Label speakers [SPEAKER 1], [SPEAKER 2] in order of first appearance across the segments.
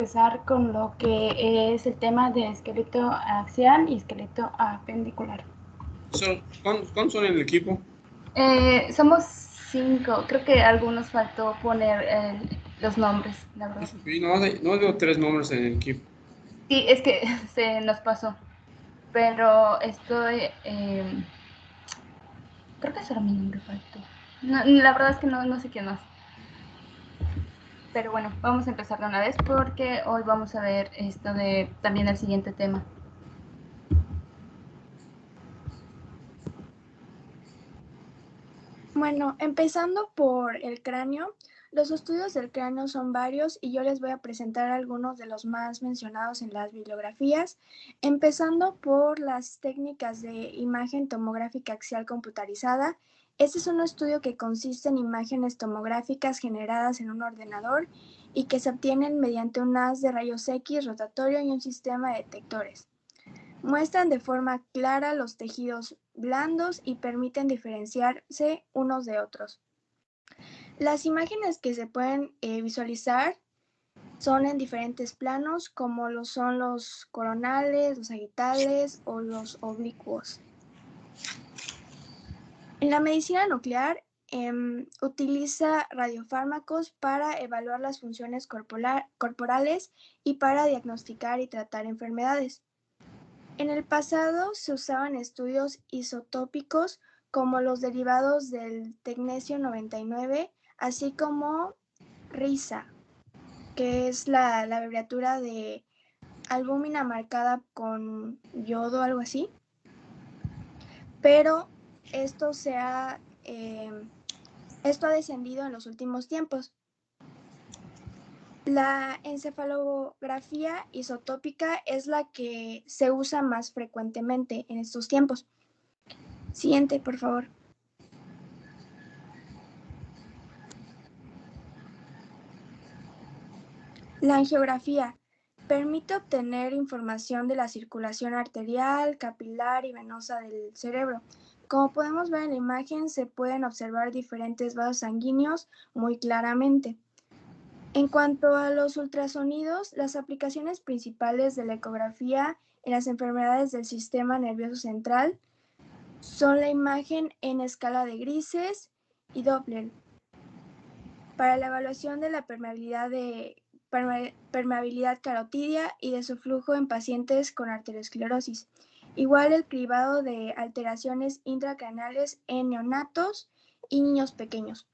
[SPEAKER 1] Empezar con lo que es el tema de esqueleto axial y esqueleto apendicular.
[SPEAKER 2] ¿Cuántos son en el equipo?
[SPEAKER 1] Somos 5. Creo que a algunos faltó poner los nombres, la verdad.
[SPEAKER 2] Sí, no veo 3 nombres en el equipo.
[SPEAKER 1] Sí, es que se nos pasó. Pero creo que solo mi nombre faltó. No, la verdad es que no sé quién más. Pero bueno, vamos a empezar de una vez porque hoy vamos a ver también el siguiente tema.
[SPEAKER 3] Bueno, empezando por el cráneo, los estudios del cráneo son varios y yo les voy a presentar algunos de los más mencionados en las bibliografías, empezando por las técnicas de imagen tomográfica axial computarizada. Este es un estudio que consiste en imágenes tomográficas generadas en un ordenador y que se obtienen mediante un haz de rayos X rotatorio y un sistema de detectores. Muestran de forma clara los tejidos blandos y permiten diferenciarse unos de otros. Las imágenes que se pueden visualizar son en diferentes planos, como lo son los coronales, los sagittales o los oblicuos. En la medicina nuclear utiliza radiofármacos para evaluar las funciones corporales y para diagnosticar y tratar enfermedades. En el pasado se usaban estudios isotópicos como los derivados del tecnecio 99, así como RISA, que es la abreviatura de albúmina marcada con yodo, algo así. Pero esto ha descendido en los últimos tiempos. La encefalografía isotópica es la que se usa más frecuentemente en estos tiempos. Siguiente, por favor. La angiografía permite obtener información de la circulación arterial, capilar y venosa del cerebro. Como podemos ver en la imagen, se pueden observar diferentes vasos sanguíneos muy claramente. En cuanto a los ultrasonidos, las aplicaciones principales de la ecografía en las enfermedades del sistema nervioso central son la imagen en escala de grises y Doppler. Para la evaluación de la permeabilidad carotidia y de su flujo en pacientes con arteriosclerosis. Igual el cribado de alteraciones intracraneales en neonatos y niños pequeños.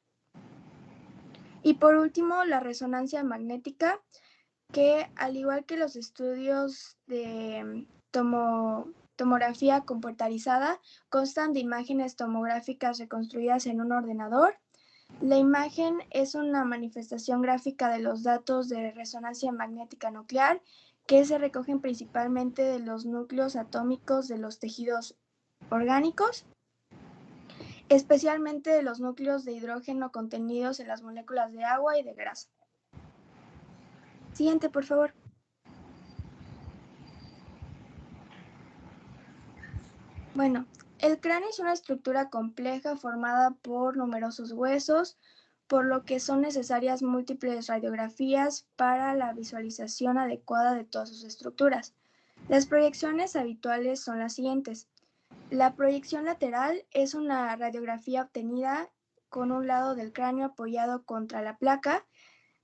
[SPEAKER 3] Y por último, la resonancia magnética, que al igual que los estudios de tomografía computarizada, constan de imágenes tomográficas reconstruidas en un ordenador. La imagen es una manifestación gráfica de los datos de resonancia magnética nuclear que se recogen principalmente de los núcleos atómicos de los tejidos orgánicos, especialmente de los núcleos de hidrógeno contenidos en las moléculas de agua y de grasa. Siguiente, por favor. Bueno, el cráneo es una estructura compleja formada por numerosos huesos, por lo que son necesarias múltiples radiografías para la visualización adecuada de todas sus estructuras. Las proyecciones habituales son las siguientes. La proyección lateral es una radiografía obtenida con un lado del cráneo apoyado contra la placa.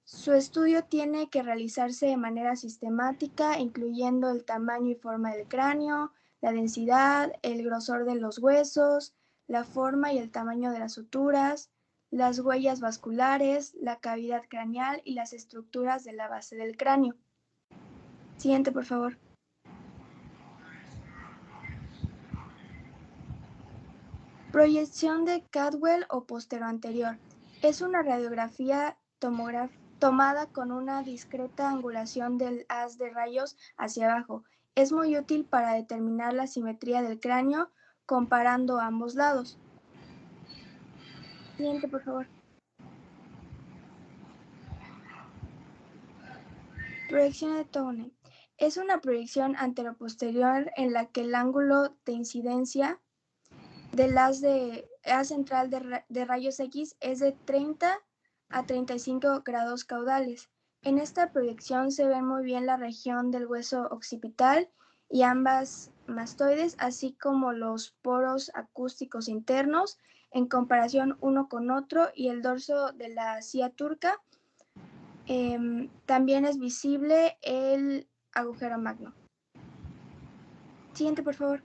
[SPEAKER 3] Su estudio tiene que realizarse de manera sistemática, incluyendo el tamaño y forma del cráneo, la densidad, el grosor de los huesos, la forma y el tamaño de las suturas, las huellas vasculares, la cavidad craneal y las estructuras de la base del cráneo. Siguiente, por favor. Proyección de Cadwell o posteroanterior. Es una radiografía tomada con una discreta angulación del haz de rayos hacia abajo. Es muy útil para determinar la simetría del cráneo comparando ambos lados. Siguiente, por favor. Proyección de Tone. Es una proyección anteroposterior en la que el ángulo de incidencia del haz central de rayos X es de 30 a 35 grados caudales. En esta proyección se ve muy bien la región del hueso occipital y ambas mastoides, así como los poros acústicos internos en comparación uno con otro y el dorso de la scia turca. También es visible el agujero magno. Siguiente, por favor.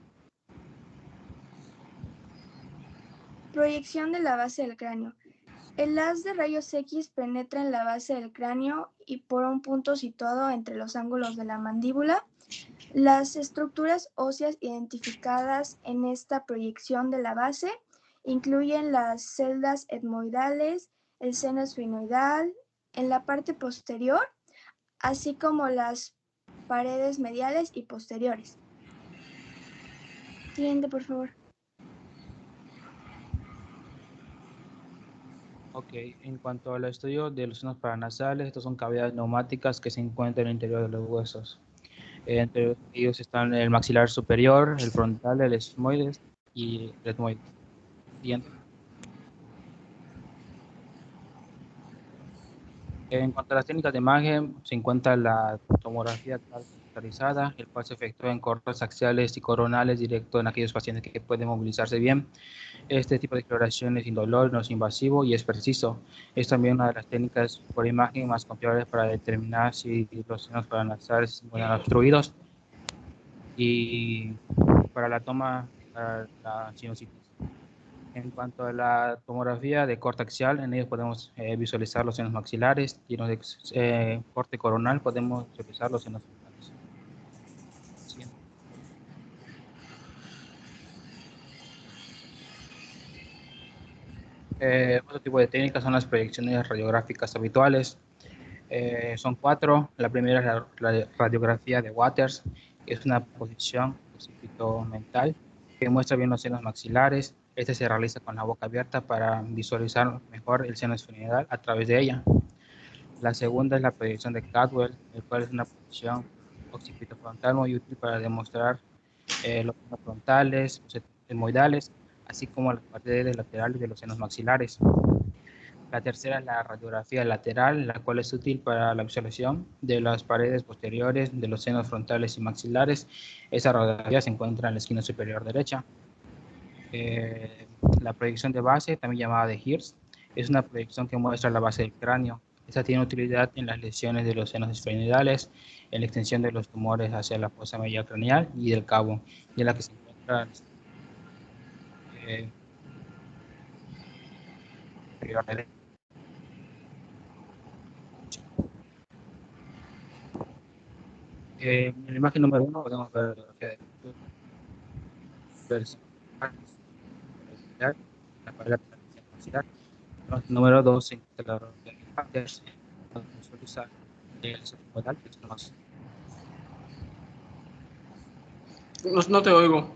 [SPEAKER 3] Proyección de la base del cráneo. El haz de rayos X penetra en la base del cráneo y por un punto situado entre los ángulos de la mandíbula. Las estructuras óseas identificadas en esta proyección de la base incluyen las celdas etmoidales, el seno esfenoidal en la parte posterior, así como las paredes mediales y posteriores. Siguiente, por favor.
[SPEAKER 4] Ok, en cuanto al estudio de los senos paranasales, estas son cavidades neumáticas que se encuentran en el interior de los huesos. Entre ellos están el maxilar superior, el frontal, el esmoides y el etmoides. Siguiente. En cuanto a las técnicas de imagen, se encuentra la tomografía computarizada, el cual se efectúa en cortes axiales y coronales directo en aquellos pacientes que pueden movilizarse bien. Este tipo de exploración es indolor, no es invasivo y es preciso. Es también una de las técnicas por imagen más confiables para determinar si los senos paranasales se encuentran obstruidos y para la toma para la sinusitis. En cuanto a la tomografía de corte axial, en ellos podemos visualizar los senos maxilares y en los de corte coronal podemos visualizar los senos frontales. Siguiente. Otro tipo de técnicas son las proyecciones radiográficas habituales. Son 4. La primera es la radiografía de Waters, que es una posición mental que muestra bien los senos maxilares. Este se realiza con la boca abierta para visualizar mejor el seno esfenoidal a través de ella. La segunda es la proyección de Cadwell, el cual es una posición occipitofrontal muy útil para demostrar los senos frontales, los etmoidales, así como las paredes laterales de los senos maxilares. La tercera es la radiografía lateral, la cual es útil para la visualización de las paredes posteriores de los senos frontales y maxilares. Esa radiografía se encuentra en la esquina superior derecha. La proyección de base, también llamada de Hirsch, es una proyección que muestra la base del cráneo. Esta tiene utilidad en las lesiones de los senos esfenoidales, en la extensión de los tumores hacia la fosa media craneal y del cabo, y en la que se encuentra superior derecha. En la imagen número 1 podemos ver la pared lateral. Número 2 se encuentra la radiografía de Waters, donde visualiza el seno modal, que es más.
[SPEAKER 2] No te oigo.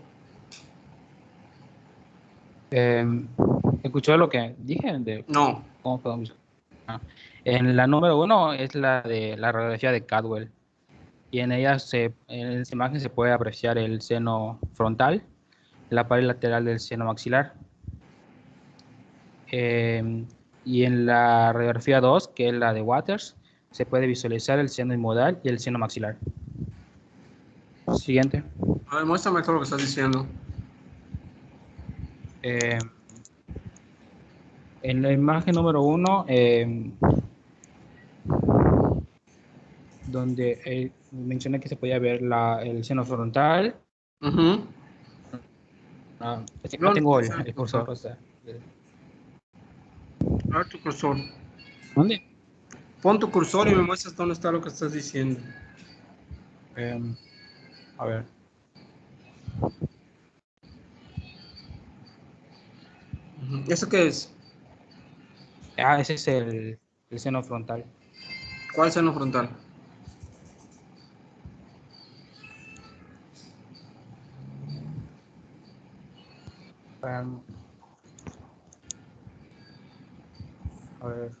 [SPEAKER 4] ¿Escuchó lo que dije?
[SPEAKER 2] No.
[SPEAKER 4] ¿Cómo podemos visualizar? En la número 1 es la de la radiografía de Cadwell. Y en ella en esa imagen se puede apreciar el seno frontal, la pared lateral del seno maxilar. Y en la radiografía 2, que es la de Waters, se puede visualizar el seno inmodal y el seno maxilar. Siguiente.
[SPEAKER 2] A ver, muéstrame todo lo que estás diciendo.
[SPEAKER 4] En la imagen número 1, donde mencioné que se podía ver el seno frontal. No tengo el cursor. O sea,
[SPEAKER 2] a ver tu cursor.
[SPEAKER 4] ¿dónde?
[SPEAKER 2] Pon tu cursor y me muestras dónde está lo que estás diciendo.
[SPEAKER 4] A ver.
[SPEAKER 2] ¿Eso qué es?
[SPEAKER 4] Ese es el seno frontal.
[SPEAKER 2] ¿Cuál seno frontal?
[SPEAKER 4] A ver.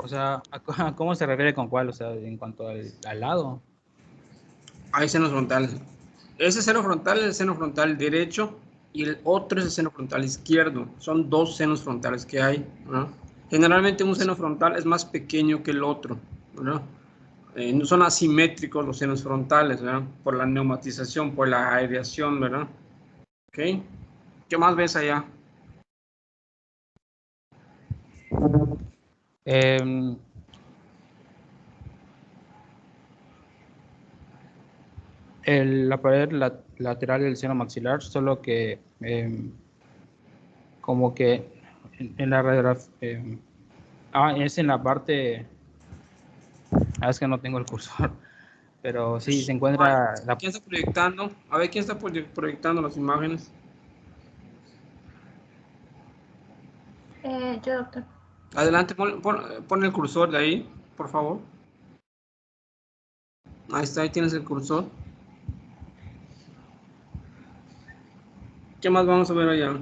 [SPEAKER 4] O sea, ¿a cómo se refiere con cuál? O sea, en cuanto al lado.
[SPEAKER 2] Hay senos frontales. Ese seno frontal es el seno frontal derecho y el otro es el seno frontal izquierdo. Son dos senos frontales que hay, ¿no? Generalmente un seno frontal es más pequeño que el otro, ¿no? No son asimétricos los senos frontales, ¿verdad? Por la neumatización, por la aireación, ¿verdad? ¿Ok? ¿Qué más ves allá?
[SPEAKER 4] Em, la pared lateral del seno maxilar, solo que como que en la radiografía, es en la parte, es que no tengo el cursor, pero sí se encuentra
[SPEAKER 2] ¿Quién está proyectando? A ver, ¿quién está proyectando las imágenes?
[SPEAKER 1] Yo, doctor.
[SPEAKER 2] Adelante, pon el cursor de ahí, por favor. Ahí está, ahí tienes el cursor. ¿Qué más vamos a ver allá?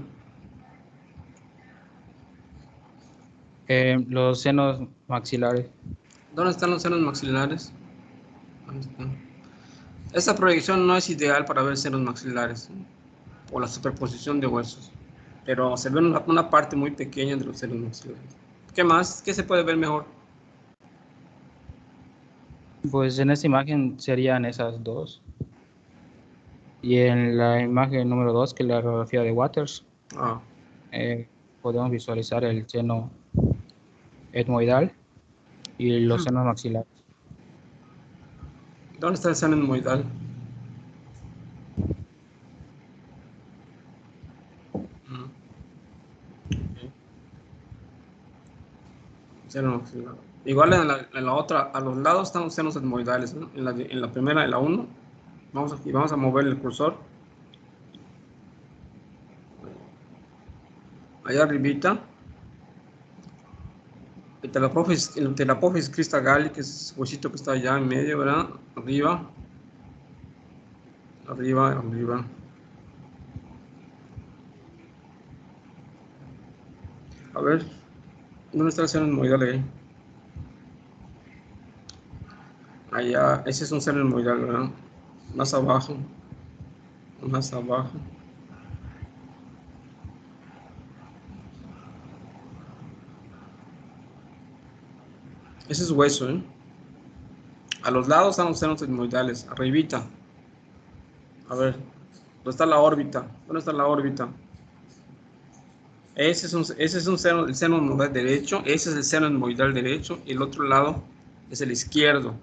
[SPEAKER 4] los senos maxilares.
[SPEAKER 2] ¿Dónde están los senos maxilares? Ahí están. Esta proyección no es ideal para ver senos maxilares, ¿sí? O la superposición de huesos, pero se ve una parte muy pequeña de los senos maxilares. ¿Qué más? ¿Qué se puede ver mejor?
[SPEAKER 4] Pues en esta imagen serían esas dos. Y en la imagen número 2, que es la radiografía de Waters, podemos visualizar el seno etmoidal y los senos maxilares.
[SPEAKER 2] ¿Dónde está el seno etmoidal? Seno maxilar. Igual en la otra, a los lados están los senos etmoidales, ¿no? En la primera, en la 1, vamos a mover el cursor. Allá arribita, el telapófis crista galli, que es el huesito que está allá en medio, ¿verdad? Arriba. A ver, ¿dónde está el seno etmoidal ahí? Allá, ese es un seno etmoidal, ¿verdad? Más abajo. Ese es hueso, ¿eh? A los lados están los senos etmoidales, arribita. A ver, ¿dónde está la órbita? Ese es un seno, el seno etmoidal derecho, ese es el seno etmoidal derecho, y el otro lado es el izquierdo.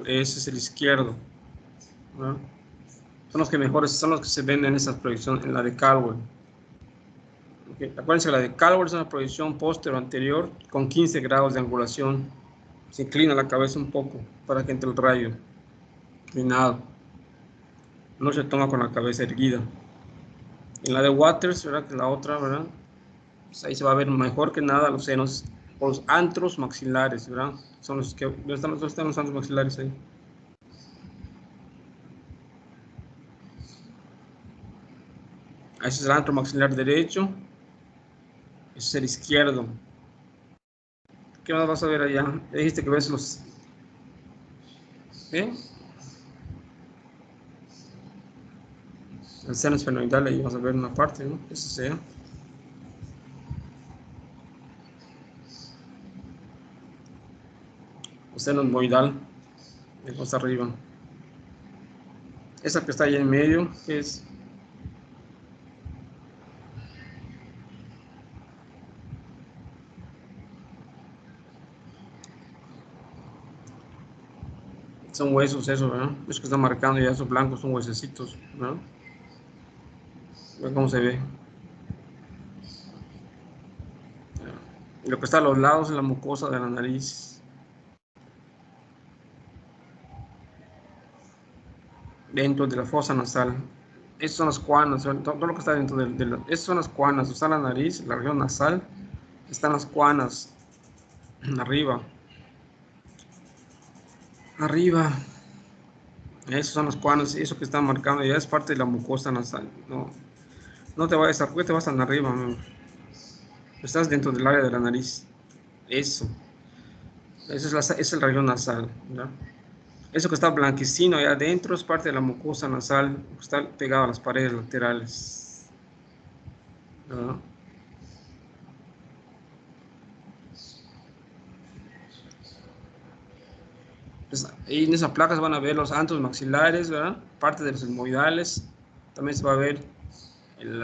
[SPEAKER 2] Ese es el izquierdo, ¿no? Son los que se ven en esa proyección, en la de Caldwell. Okay. Acuérdense que la de Caldwell es una proyección póstero anterior con 15 grados de angulación. Se inclina la cabeza un poco para que entre el rayo. Inclinado. No se toma con la cabeza erguida. En la de Waters, ¿verdad? Que la otra, ¿verdad? Pues ahí se va a ver mejor que nada los senos, o los antros maxilares, ¿verdad? Son los que, ¿dónde están los antros maxilares ahí? Ese es el antro maxilar derecho. Ese es el izquierdo. ¿Qué más vas a ver allá? Ya dijiste que ves los... ¿eh? El seno esfenoidal, ahí vas a ver una parte, ¿no? Ese sea. El seno etmoidal, de más arriba. Esa que está ahí en medio, que es... son huesos eso, ¿verdad? Los que están marcando ya esos blancos son huesecitos, ¿no? Vean cómo se ve. Y lo que está a los lados es la mucosa de la nariz. Dentro de la fosa nasal. Esas son las cuanas, todo lo que está dentro esas son las cuanas, está la nariz, la región nasal, están las cuanas, arriba. Esas son las cuanas, eso que está marcando ya es parte de la mucosa nasal. No te vayas a, ¿por qué te vas tan arriba? ¿No? Estás dentro del área de la nariz. eso. Eso es el rayo nasal, ¿verdad? Eso que está blanquecino allá adentro es parte de la mucosa nasal, que está pegado a las paredes laterales, ¿verdad? Ahí en esas placas van a ver los antros maxilares, ¿verdad? Parte de los etmoidales. También se va a ver en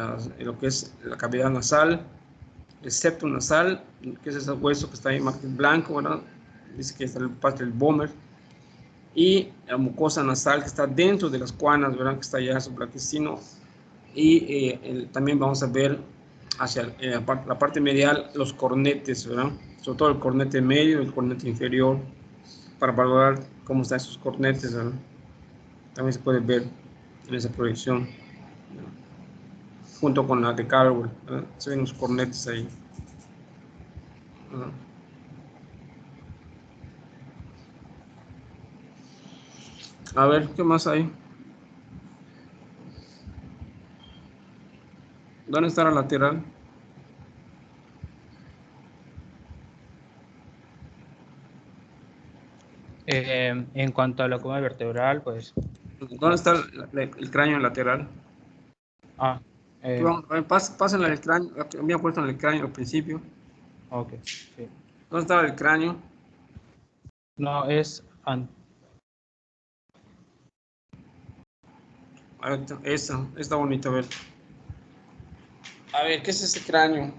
[SPEAKER 2] lo que es la cavidad nasal, el septum nasal, que es ese hueso que está ahí en blanco, ¿verdad? Dice que está parte del Bomer. Y la mucosa nasal que está dentro de las cuanas, ¿verdad? Que está allá, su blanquecino. Y también vamos a ver hacia la parte medial los cornetes, ¿verdad? Sobre todo el cornete medio y el cornete inferior, para valorar cómo están esos cornetes, ¿verdad? También se puede ver en esa proyección, ¿verdad? Junto con la de Carwell, ¿verdad? Se ven los cornetes ahí, ¿verdad? A ver, ¿qué más hay? ¿Dónde está la lateral?
[SPEAKER 4] En cuanto a la columna vertebral, pues...
[SPEAKER 2] ¿Dónde está el cráneo lateral? Pásenle el cráneo, me había puesto en el cráneo al principio.
[SPEAKER 4] Ok, sí.
[SPEAKER 2] ¿Dónde estaba el cráneo?
[SPEAKER 4] No, es...
[SPEAKER 2] Esta está bonita, a ver. A ver, ¿qué es ese cráneo?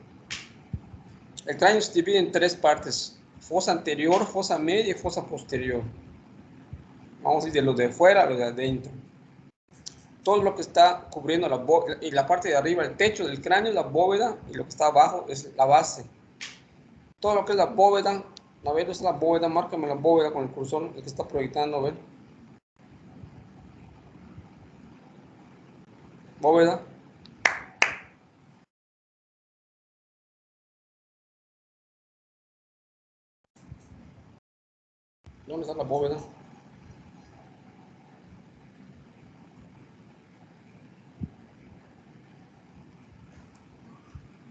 [SPEAKER 2] El cráneo se divide en tres partes: fosa anterior, fosa media y fosa posterior. Vamos a ir de lo de fuera a lo de adentro. Todo lo que está cubriendo y la parte de arriba, el techo del cráneo, la bóveda, y lo que está abajo es la base. Todo lo que es la bóveda, a ver, es la bóveda, márcame la bóveda con el cursor, el que está proyectando, a ver. Bóveda. ¿Dónde está la bóveda?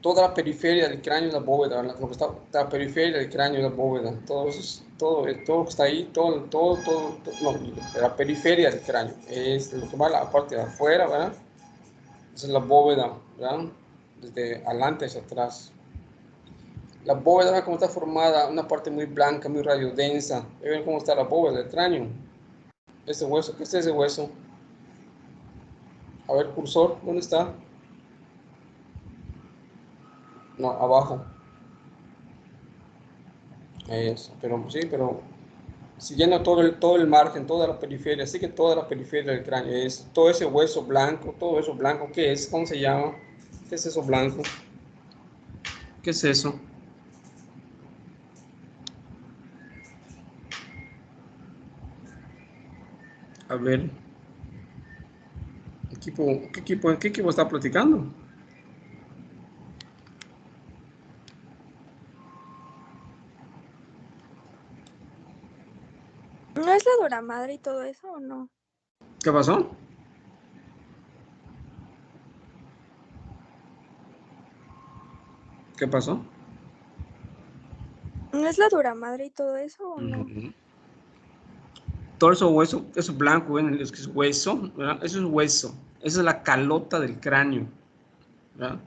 [SPEAKER 2] Toda la periferia del cráneo es la bóveda, lo que está la periferia del cráneo es la bóveda, todo que está ahí, la periferia del cráneo, es lo que va a la parte de afuera, ¿verdad? Esa es la bóveda, ¿verdad? Desde adelante hacia atrás. La bóveda, ¿verdad? Cómo está formada, una parte muy blanca, muy radiodensa. ¿Ven cómo está la bóveda del cráneo? Este hueso, ¿qué es ese hueso? A ver, cursor, ¿dónde está? No, abajo. Eso, pero siguiendo todo el margen, toda la periferia, así que toda la periferia del cráneo, es todo ese hueso blanco, ¿qué es? ¿Cómo se llama? ¿Qué es eso blanco? ¿Qué es eso? A ver, ¿qué equipo está platicando?
[SPEAKER 3] ¿No es la dura madre y todo eso o no?
[SPEAKER 2] ¿Qué pasó? ¿Qué pasó?
[SPEAKER 3] ¿No es la dura madre y todo eso o no?
[SPEAKER 2] Todo eso hueso, eso blanco, ¿ven? Es que es hueso, ¿verdad? Eso es hueso. Esa es la calota del cráneo, ¿verdad?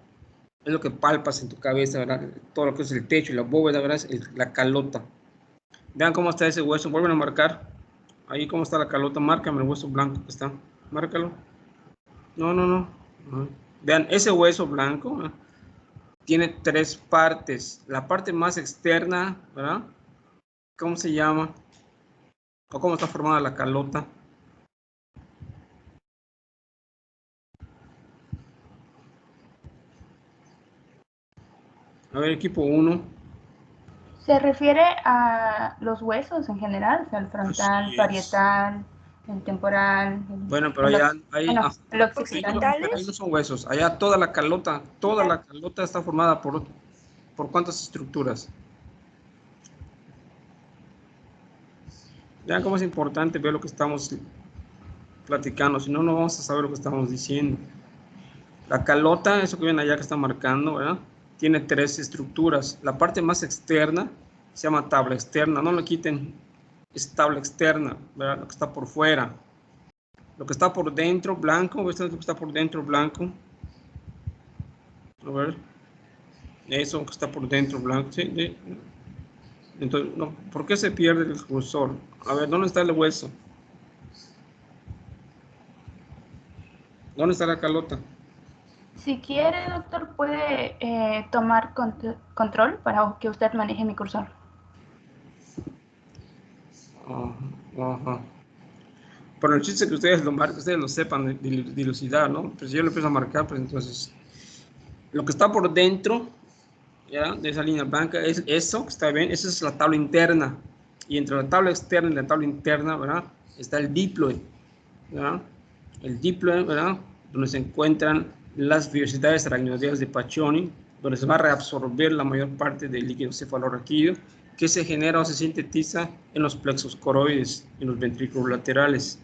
[SPEAKER 2] Es lo que palpas en tu cabeza, ¿verdad? Todo lo que es el techo y la bóveda, ¿verdad? Es la calota. Vean cómo está ese hueso. Vuelven a marcar. Ahí cómo está la calota. Márcame el hueso blanco que está. Márcalo. No. Vean, ese hueso blanco, ¿verdad? Tiene tres partes. La parte más externa, ¿verdad? ¿Cómo se llama? ¿O cómo está formada la calota? A ver, equipo 1.
[SPEAKER 1] ¿Se refiere a los huesos en general? O sea, el frontal,
[SPEAKER 2] Así es.
[SPEAKER 1] parietal, el temporal.
[SPEAKER 2] Bueno, pero allá, ahí
[SPEAKER 1] el occipital.
[SPEAKER 2] ahí no son huesos. Allá toda la calota está formada por ¿cuántas estructuras? Vean cómo es importante ver lo que estamos platicando, si no, no vamos a saber lo que estamos diciendo. La calota, eso que ven allá que está marcando, ¿verdad? Tiene tres estructuras. La parte más externa se llama tabla externa. No lo quiten, es tabla externa, ¿verdad? Lo que está por fuera. Lo que está por dentro, blanco, esto es lo que está por dentro, blanco. A ver, eso que está por dentro, blanco, ¿sí? Entonces, no, ¿por qué se pierde el cursor? A ver, ¿dónde está el hueso? ¿Dónde está la calota?
[SPEAKER 1] Si quiere, doctor, puede tomar control para que usted maneje mi cursor.
[SPEAKER 2] Ajá. Pero el chiste es que ustedes lo marquen, ustedes lo sepan dilucidar, ¿no? Pues si yo lo empiezo a marcar, pues entonces lo que está por dentro, ¿ya? De esa línea blanca es eso, que está bien, esa es la tabla interna. Y entre la tabla externa y la tabla interna, ¿verdad? Está el diploide, ¿verdad? El diploide, ¿verdad? Donde se encuentran las vellosidades aracnoideas de Paccioni, donde se va a reabsorber la mayor parte del líquido cefalorraquídeo que se genera o se sintetiza en los plexos coroides, en los ventrículos laterales.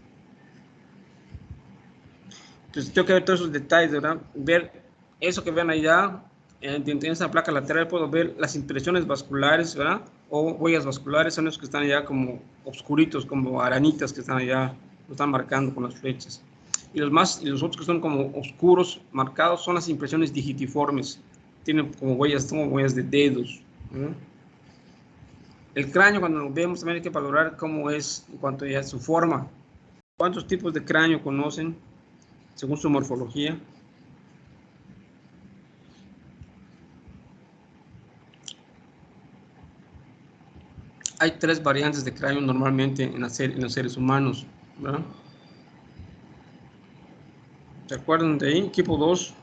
[SPEAKER 2] Entonces tengo que ver todos esos detalles, ¿verdad? Ver eso que ven allá, en esa placa lateral puedo ver las impresiones vasculares, ¿verdad? O huellas vasculares, son esos que están allá como oscuritos, como aranitas que están allá, lo están marcando con las flechas. Y los otros que son como oscuros, marcados, son las impresiones digitiformes. Tienen como huellas de dedos, ¿verdad? El cráneo, cuando lo vemos, también hay que valorar cómo es en cuanto a su forma. ¿Cuántos tipos de cráneo conocen según su morfología? Hay 3 variantes de cráneo normalmente en los seres humanos, ¿verdad? ¿Se acuerdan de ahí? Tipo 2.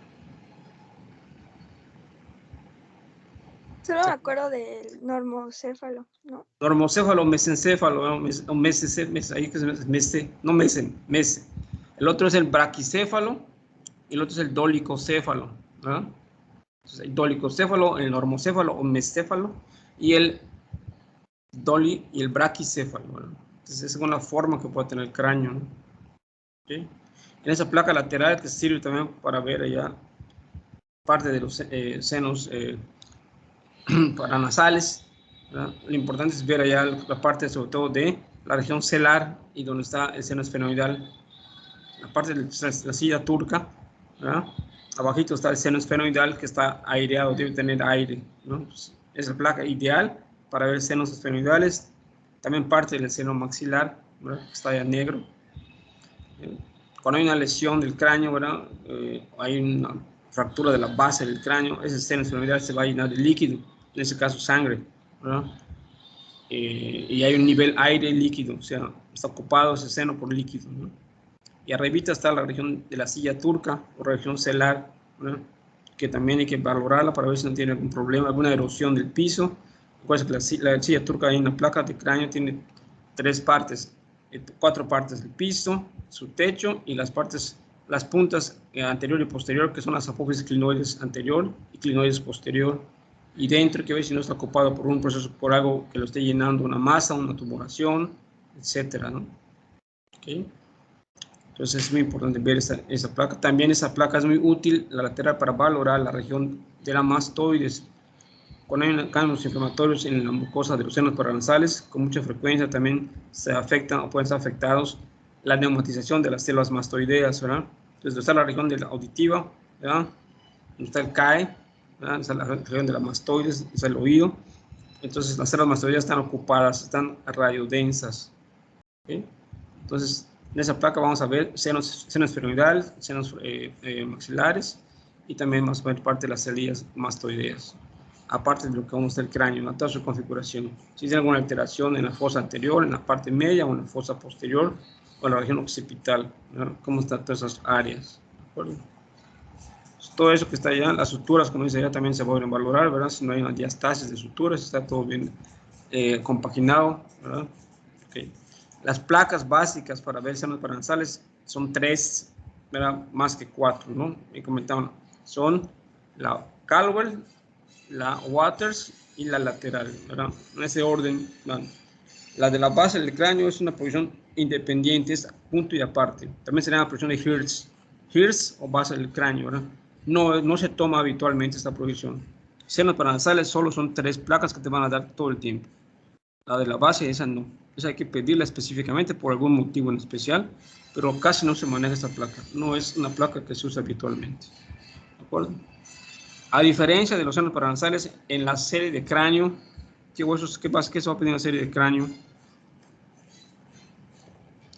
[SPEAKER 3] Solo me acuerdo del normocéfalo, ¿no?
[SPEAKER 2] Normocéfalo, mesencéfalo, o ahí que es mese. El otro es el braquicéfalo y el otro es el dolicocéfalo, ¿verdad? Entonces, el dolicocéfalo, el normocéfalo o mescéfalo y el doli y el braquicéfalo, ¿verdad? Entonces, es según la forma que puede tener el cráneo, ¿no? ¿Sí? En esa placa lateral que sirve también para ver allá parte de los senos paranasales, ¿verdad? Lo importante es ver allá la parte sobre todo de la región celar y donde está el seno esfenoidal, la parte de la silla turca, ¿verdad? Abajito está el seno esfenoidal que está aireado, debe tener aire, ¿no? Es la placa ideal para ver senos esfenoidales, también parte del seno maxilar, ¿verdad? Que está allá negro. Cuando hay una lesión del cráneo, ¿verdad? Hay una fractura de la base del cráneo, ese seno esfenoidal se va a llenar de líquido, en ese caso sangre, ¿verdad? Y hay un nivel aire líquido, o sea, está ocupado ese seno por líquido, ¿no? Y arribita está la región de la silla turca o región celar, ¿verdad? Que también hay que valorarla para ver si no tiene algún problema, alguna erosión del piso. Recuerda que la silla turca en la placa de cráneo tiene 4 partes del piso, su techo y las puntas anterior y posterior, que son las apófisis clinoides anterior y clinoides posterior. Y dentro hay que ver si no está ocupado por un proceso, por algo que lo esté llenando, una masa, una tumoración, etcétera, ¿no? ¿Okay? Entonces es muy importante ver esa placa. También esa placa es muy útil, la lateral, para valorar la región de la mastoides. Cuando hay cambios inflamatorios en la mucosa de los senos paranasales, con mucha frecuencia también se afectan o pueden ser afectados la neumatización de las células mastoideas, ¿verdad? Entonces está la región de la auditiva, ¿verdad? Está el CAE, ¿verdad? Está la región de la mastoides, está el oído. Entonces las células mastoideas están ocupadas, están radiodensas, ¿okay? Entonces en esa placa vamos a ver seno esfenoidal, senos maxilares y también más o menos parte de las células mastoideas, aparte de lo que vamos a ver el cráneo, toda su configuración. Si tiene alguna alteración en la fosa anterior, en la parte media o en la fosa posterior o en la región occipital, ¿no? Cómo están todas esas áreas, ¿de acuerdo? Todo eso que está allá, las suturas, como dice allá, también se pueden valorar, ¿verdad? Si no hay una diastasis de suturas, está todo bien compaginado, ¿verdad? Okay. Las placas básicas para ver senos paranasales son 3, ¿verdad? Más que 4, ¿no? Y comentaban, son la Caldwell, la Waters y la lateral, ¿verdad? En ese orden, ¿verdad? La de la base del cráneo es una posición independiente, es punto y aparte. También se llama posición de Hirsch o base del cráneo, ¿verdad? No se toma habitualmente esta posición. Senos paranasales solo son 3 placas que te van a dar todo el tiempo. La de la base, esa no. Esa hay que pedirla específicamente por algún motivo en especial, pero casi no se maneja esta placa. No es una placa que se usa habitualmente. ¿De acuerdo? A diferencia de los senos paranasales, en la serie de cráneo, ¿qué huesos, qué se va a pedir en la serie de cráneo?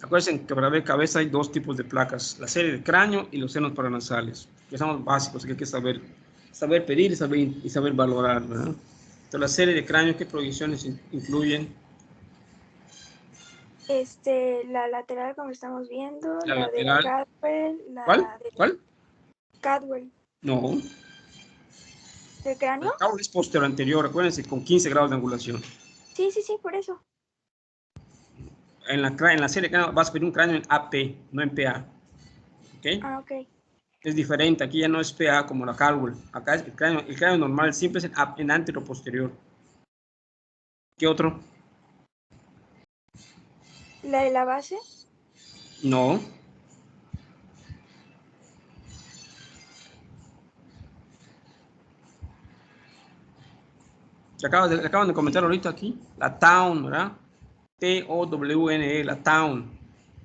[SPEAKER 2] Acuérdense que para ver cabeza hay 2 tipos de placas, la serie de cráneo y los senos paranasales, que son los básicos, que hay que saber pedir y saber valorar, ¿verdad? Entonces, la serie de cráneo, ¿qué proyecciones incluyen?
[SPEAKER 3] La lateral, como estamos viendo,
[SPEAKER 2] La
[SPEAKER 3] la
[SPEAKER 2] lateral.
[SPEAKER 3] de Cadwell,
[SPEAKER 2] ¿Cuál? ¿Cuál?
[SPEAKER 3] Cadwell.
[SPEAKER 2] No.
[SPEAKER 3] ¿Del cráneo?
[SPEAKER 2] El caule es posterior anterior, acuérdense, con 15 grados de angulación.
[SPEAKER 3] Sí, por eso.
[SPEAKER 2] En la serie de cráneo vas a pedir un cráneo en AP, no en PA. ¿Ok?
[SPEAKER 3] Ah, ok.
[SPEAKER 2] Es diferente, aquí ya no es PA como la Caldwell. Acá es el cráneo normal siempre es en antero posterior. ¿Qué otro?
[SPEAKER 3] ¿La de la base?
[SPEAKER 2] No. Acaban de comentar ahorita aquí. La Town, ¿verdad? T-O-W-N-E, la Town.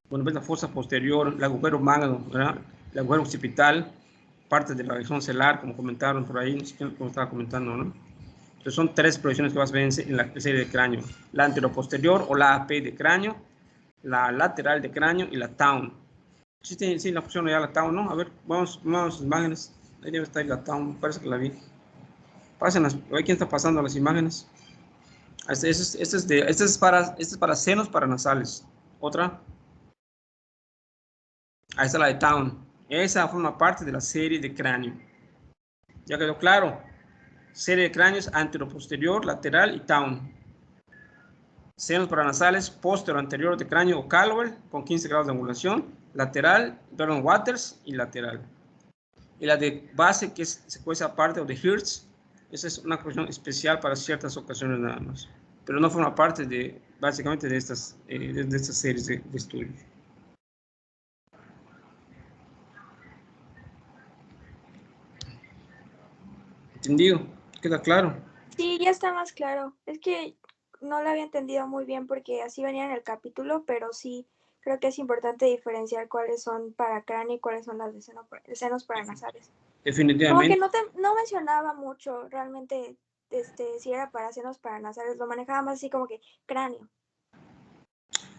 [SPEAKER 2] Bueno, ves la fosa posterior, el agujero magno, ¿verdad? El agujero occipital, parte de la región celular, como comentaron por ahí, como estaba comentando, ¿no? Entonces son 3 proyecciones que vas a ver en la serie de cráneo. La anteroposterior o la AP de cráneo, la lateral de cráneo y la Town. Sí, la opción ya la Town, ¿no? A ver, vamos a las imágenes. Ahí debe estar la Town, parece que la vi. Pásenlas, a ver quién está pasando las imágenes. Este es para senos paranasales. Otra. Ahí está la de Town. Esa forma parte de la serie de cráneo. ¿Ya quedó claro? Serie de cráneos anteroposterior, lateral y Town. Senos paranasales, posterior anterior de cráneo o Caldwell con 15 grados de angulación, lateral, perdón, Waters y lateral. Y la de base, que es secuencia aparte o de Hertz, esa es una corrección especial para ciertas ocasiones nada más, pero no forma parte de, básicamente, de estas series de estudios. ¿Entendido? ¿Queda claro?
[SPEAKER 3] Sí, ya está más claro. Es que no lo había entendido muy bien porque así venía en el capítulo, pero sí creo que es importante diferenciar cuáles son para cráneo y cuáles son las de senos paranasales. Como que
[SPEAKER 2] Definitivamente.
[SPEAKER 3] no mencionaba mucho realmente si era para senos paranasales, lo manejaba más así como que cráneo.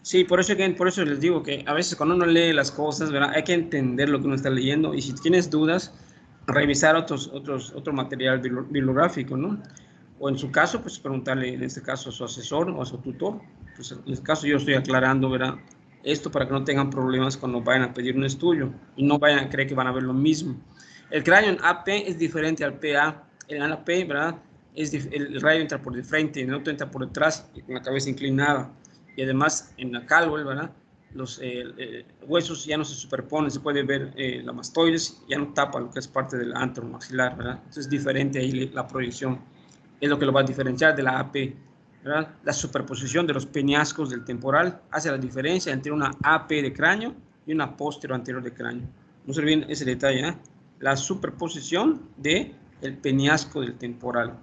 [SPEAKER 2] Sí, por eso les digo que a veces cuando uno lee las cosas, ¿verdad? Hay que entender lo que uno está leyendo y si tienes dudas, revisar otro material bibliográfico, ¿no? O en su caso, pues preguntarle, en este caso, a su asesor o a su tutor. Pues en este caso yo estoy aclarando, ¿verdad? Esto para que no tengan problemas cuando vayan a pedir un estudio y no vayan a creer que van a ver lo mismo. El cráneo en AP es diferente al PA. En AP, ¿verdad? El rayo entra por de frente, el otro entra por detrás y con la cabeza inclinada. Y además en la Caldwell, ¿verdad? Los huesos ya no se superponen, se puede ver la mastoides, ya no tapa lo que es parte del antro maxilar, ¿verdad? Entonces es diferente ahí la proyección, es lo que lo va a diferenciar de la AP, ¿verdad? La superposición de los peñascos del temporal hace la diferencia entre una AP de cráneo y una posterior anterior de cráneo. No se olviden ese detalle, ¿eh? La superposición del peñasco del temporal,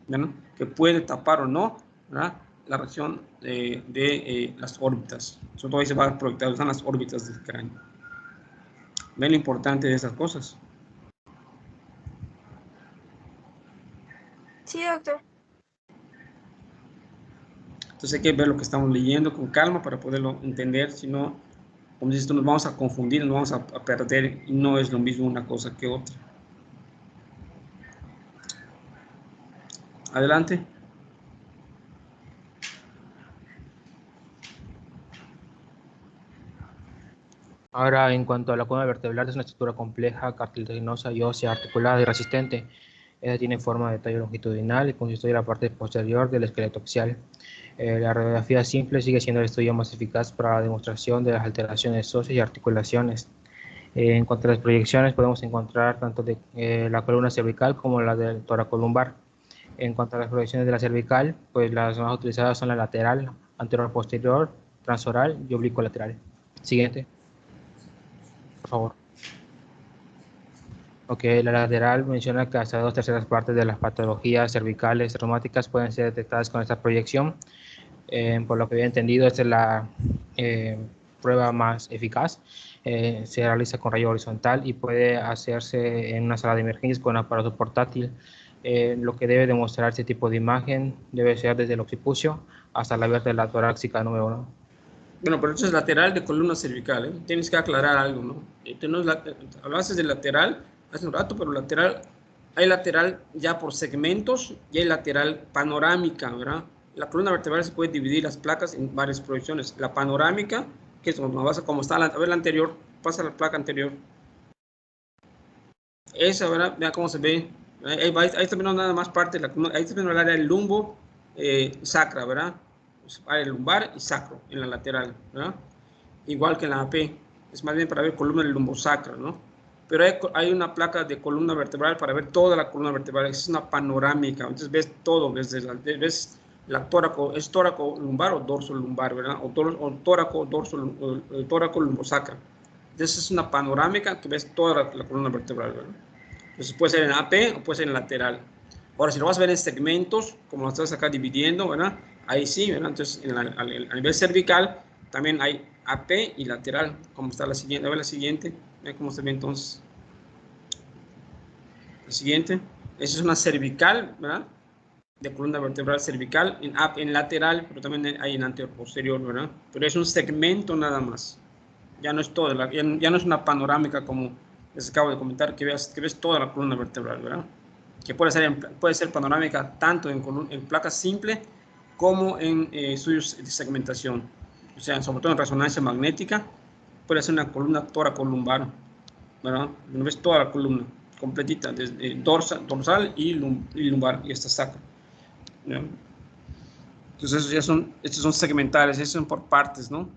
[SPEAKER 2] ¿verdad? Que puede tapar o no, ¿verdad? La reacción de las órbitas. Sobre todo ahí se va a proyectar, están las órbitas del cráneo. ¿Ven lo importante de esas cosas?
[SPEAKER 3] Sí, doctor.
[SPEAKER 2] Entonces hay que ver lo que estamos leyendo con calma para poderlo entender, si no, como dices tú, nos vamos a confundir, nos vamos a perder y no es lo mismo una cosa que otra. Adelante.
[SPEAKER 4] Ahora, en cuanto a la columna vertebral, es una estructura compleja, cartilaginosa y ósea, articulada y resistente. Esta tiene forma de tallo longitudinal y constituye la parte posterior del esqueleto axial. La radiografía simple sigue siendo el estudio más eficaz para la demostración de las alteraciones óseas y articulaciones. En cuanto a las proyecciones, podemos encontrar tanto de la columna cervical como la del toracolumbar. En cuanto a las proyecciones de la cervical, pues las más utilizadas son la lateral, anterior posterior, transoral y oblicuo lateral. Siguiente, por favor. Ok, la lateral menciona que hasta 2/3 partes de las patologías cervicales reumáticas pueden ser detectadas con esta proyección. Por lo que había entendido, esta es la prueba más eficaz. Se realiza con rayo horizontal y puede hacerse en una sala de emergencias con un aparato portátil. Lo que debe demostrar este tipo de imagen debe ser desde el occipucio hasta la vértebra torácica número 1.
[SPEAKER 2] Bueno, pero esto es lateral de columna cervical, ¿eh? Tienes que aclarar algo, ¿no? Hablaste de lateral hace un rato, pero lateral, hay lateral ya por segmentos y hay lateral panorámica, ¿verdad? La columna vertebral se puede dividir las placas en varias proyecciones. La panorámica, que es como está, a ver la anterior, pasa la placa anterior. Esa, ¿verdad? Vea cómo se ve. Ahí está viendo nada más parte de la columna, ahí está viendo el área del lumbo sacra, ¿verdad? Área lumbar y sacro en la lateral, ¿verdad? Igual que en la AP, es más bien para ver columna del lumbosacra, ¿no? Pero hay una placa de columna vertebral para ver toda la columna vertebral, es una panorámica, entonces ves todo, ves la tóraco, es tóraco lumbar o dorso lumbar, ¿verdad? O tóraco, dorso, tóraco lumbosacra. Entonces es una panorámica que ves toda la columna vertebral, ¿verdad? Entonces puede ser en AP o puede ser en lateral. Ahora, si lo vas a ver en segmentos, como lo estás acá dividiendo, ¿verdad? Ahí sí, ¿verdad? Entonces, a nivel cervical también hay AP y lateral, como está la siguiente. A ver la siguiente, vean cómo se ve entonces. La siguiente, esa es una cervical, ¿verdad? De columna vertebral cervical, en lateral, pero también hay en anterior posterior, ¿verdad? Pero es un segmento nada más. Ya no es todo, ya no es una panorámica como les acabo de comentar, que ves toda la columna vertebral, ¿verdad? Que puede ser panorámica tanto en placas simple como en estudios de segmentación. O sea, sobre todo en resonancia magnética, puede ser una columna tóraco-lumbar, ¿verdad? Ves toda la columna completita, desde dorsal y lumbar, y esta sacra, ¿verdad? Entonces, estos son segmentales, estos son por partes, ¿no?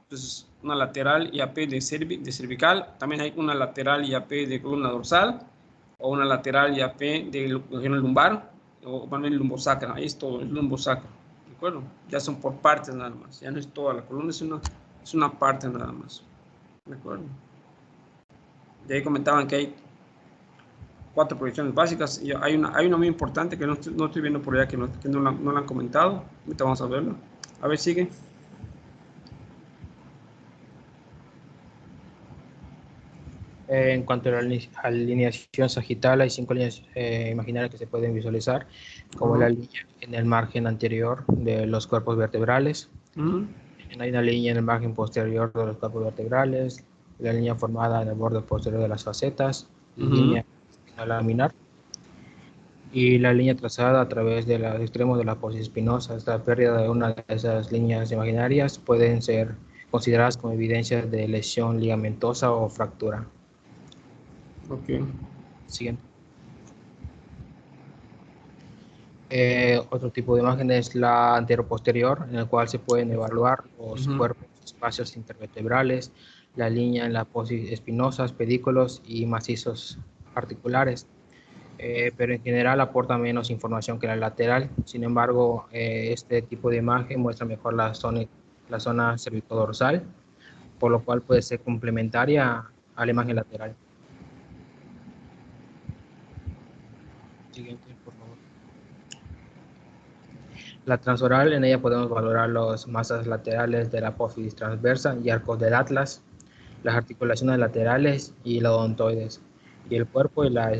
[SPEAKER 2] Entonces, una lateral y AP de cervical, también hay una lateral y AP de columna dorsal, o una lateral y AP de región lumbar, o también lumbosacra, ahí es todo, es lumbosacra, ¿de acuerdo? Ya son por partes nada más, ya no es toda la columna, es una parte nada más, ¿de acuerdo? Y ahí comentaban que hay 4 proyecciones básicas, y hay una muy importante que no estoy viendo por allá, que no la han comentado, ahorita vamos a verlo. A ver, sigue.
[SPEAKER 4] En cuanto a la alineación sagital, hay 5 líneas imaginarias que se pueden visualizar, como la línea en el margen anterior de los cuerpos vertebrales. Hay una línea en el margen posterior de los cuerpos vertebrales, la línea formada en el borde posterior de las facetas, línea laminar, y la línea trazada a través de los extremos de la apófisis espinosa. La pérdida de una de esas líneas imaginarias pueden ser consideradas como evidencias de lesión ligamentosa o fractura.
[SPEAKER 2] Ok.
[SPEAKER 4] Siguiente. Otro tipo de imagen es la anteroposterior, en el cual se pueden evaluar los cuerpos, espacios intervertebrales, la línea en la apófisis espinosas, pedículos y macizos articulares. Pero en general aporta menos información que la lateral. Sin embargo, este tipo de imagen muestra mejor la zona cervicodorsal, por lo cual puede ser complementaria a la imagen lateral. Siguiente, por favor. La transoral, en ella podemos valorar las masas laterales de la apófisis transversa y arcos del atlas, las articulaciones laterales y los odontoides, y el cuerpo y la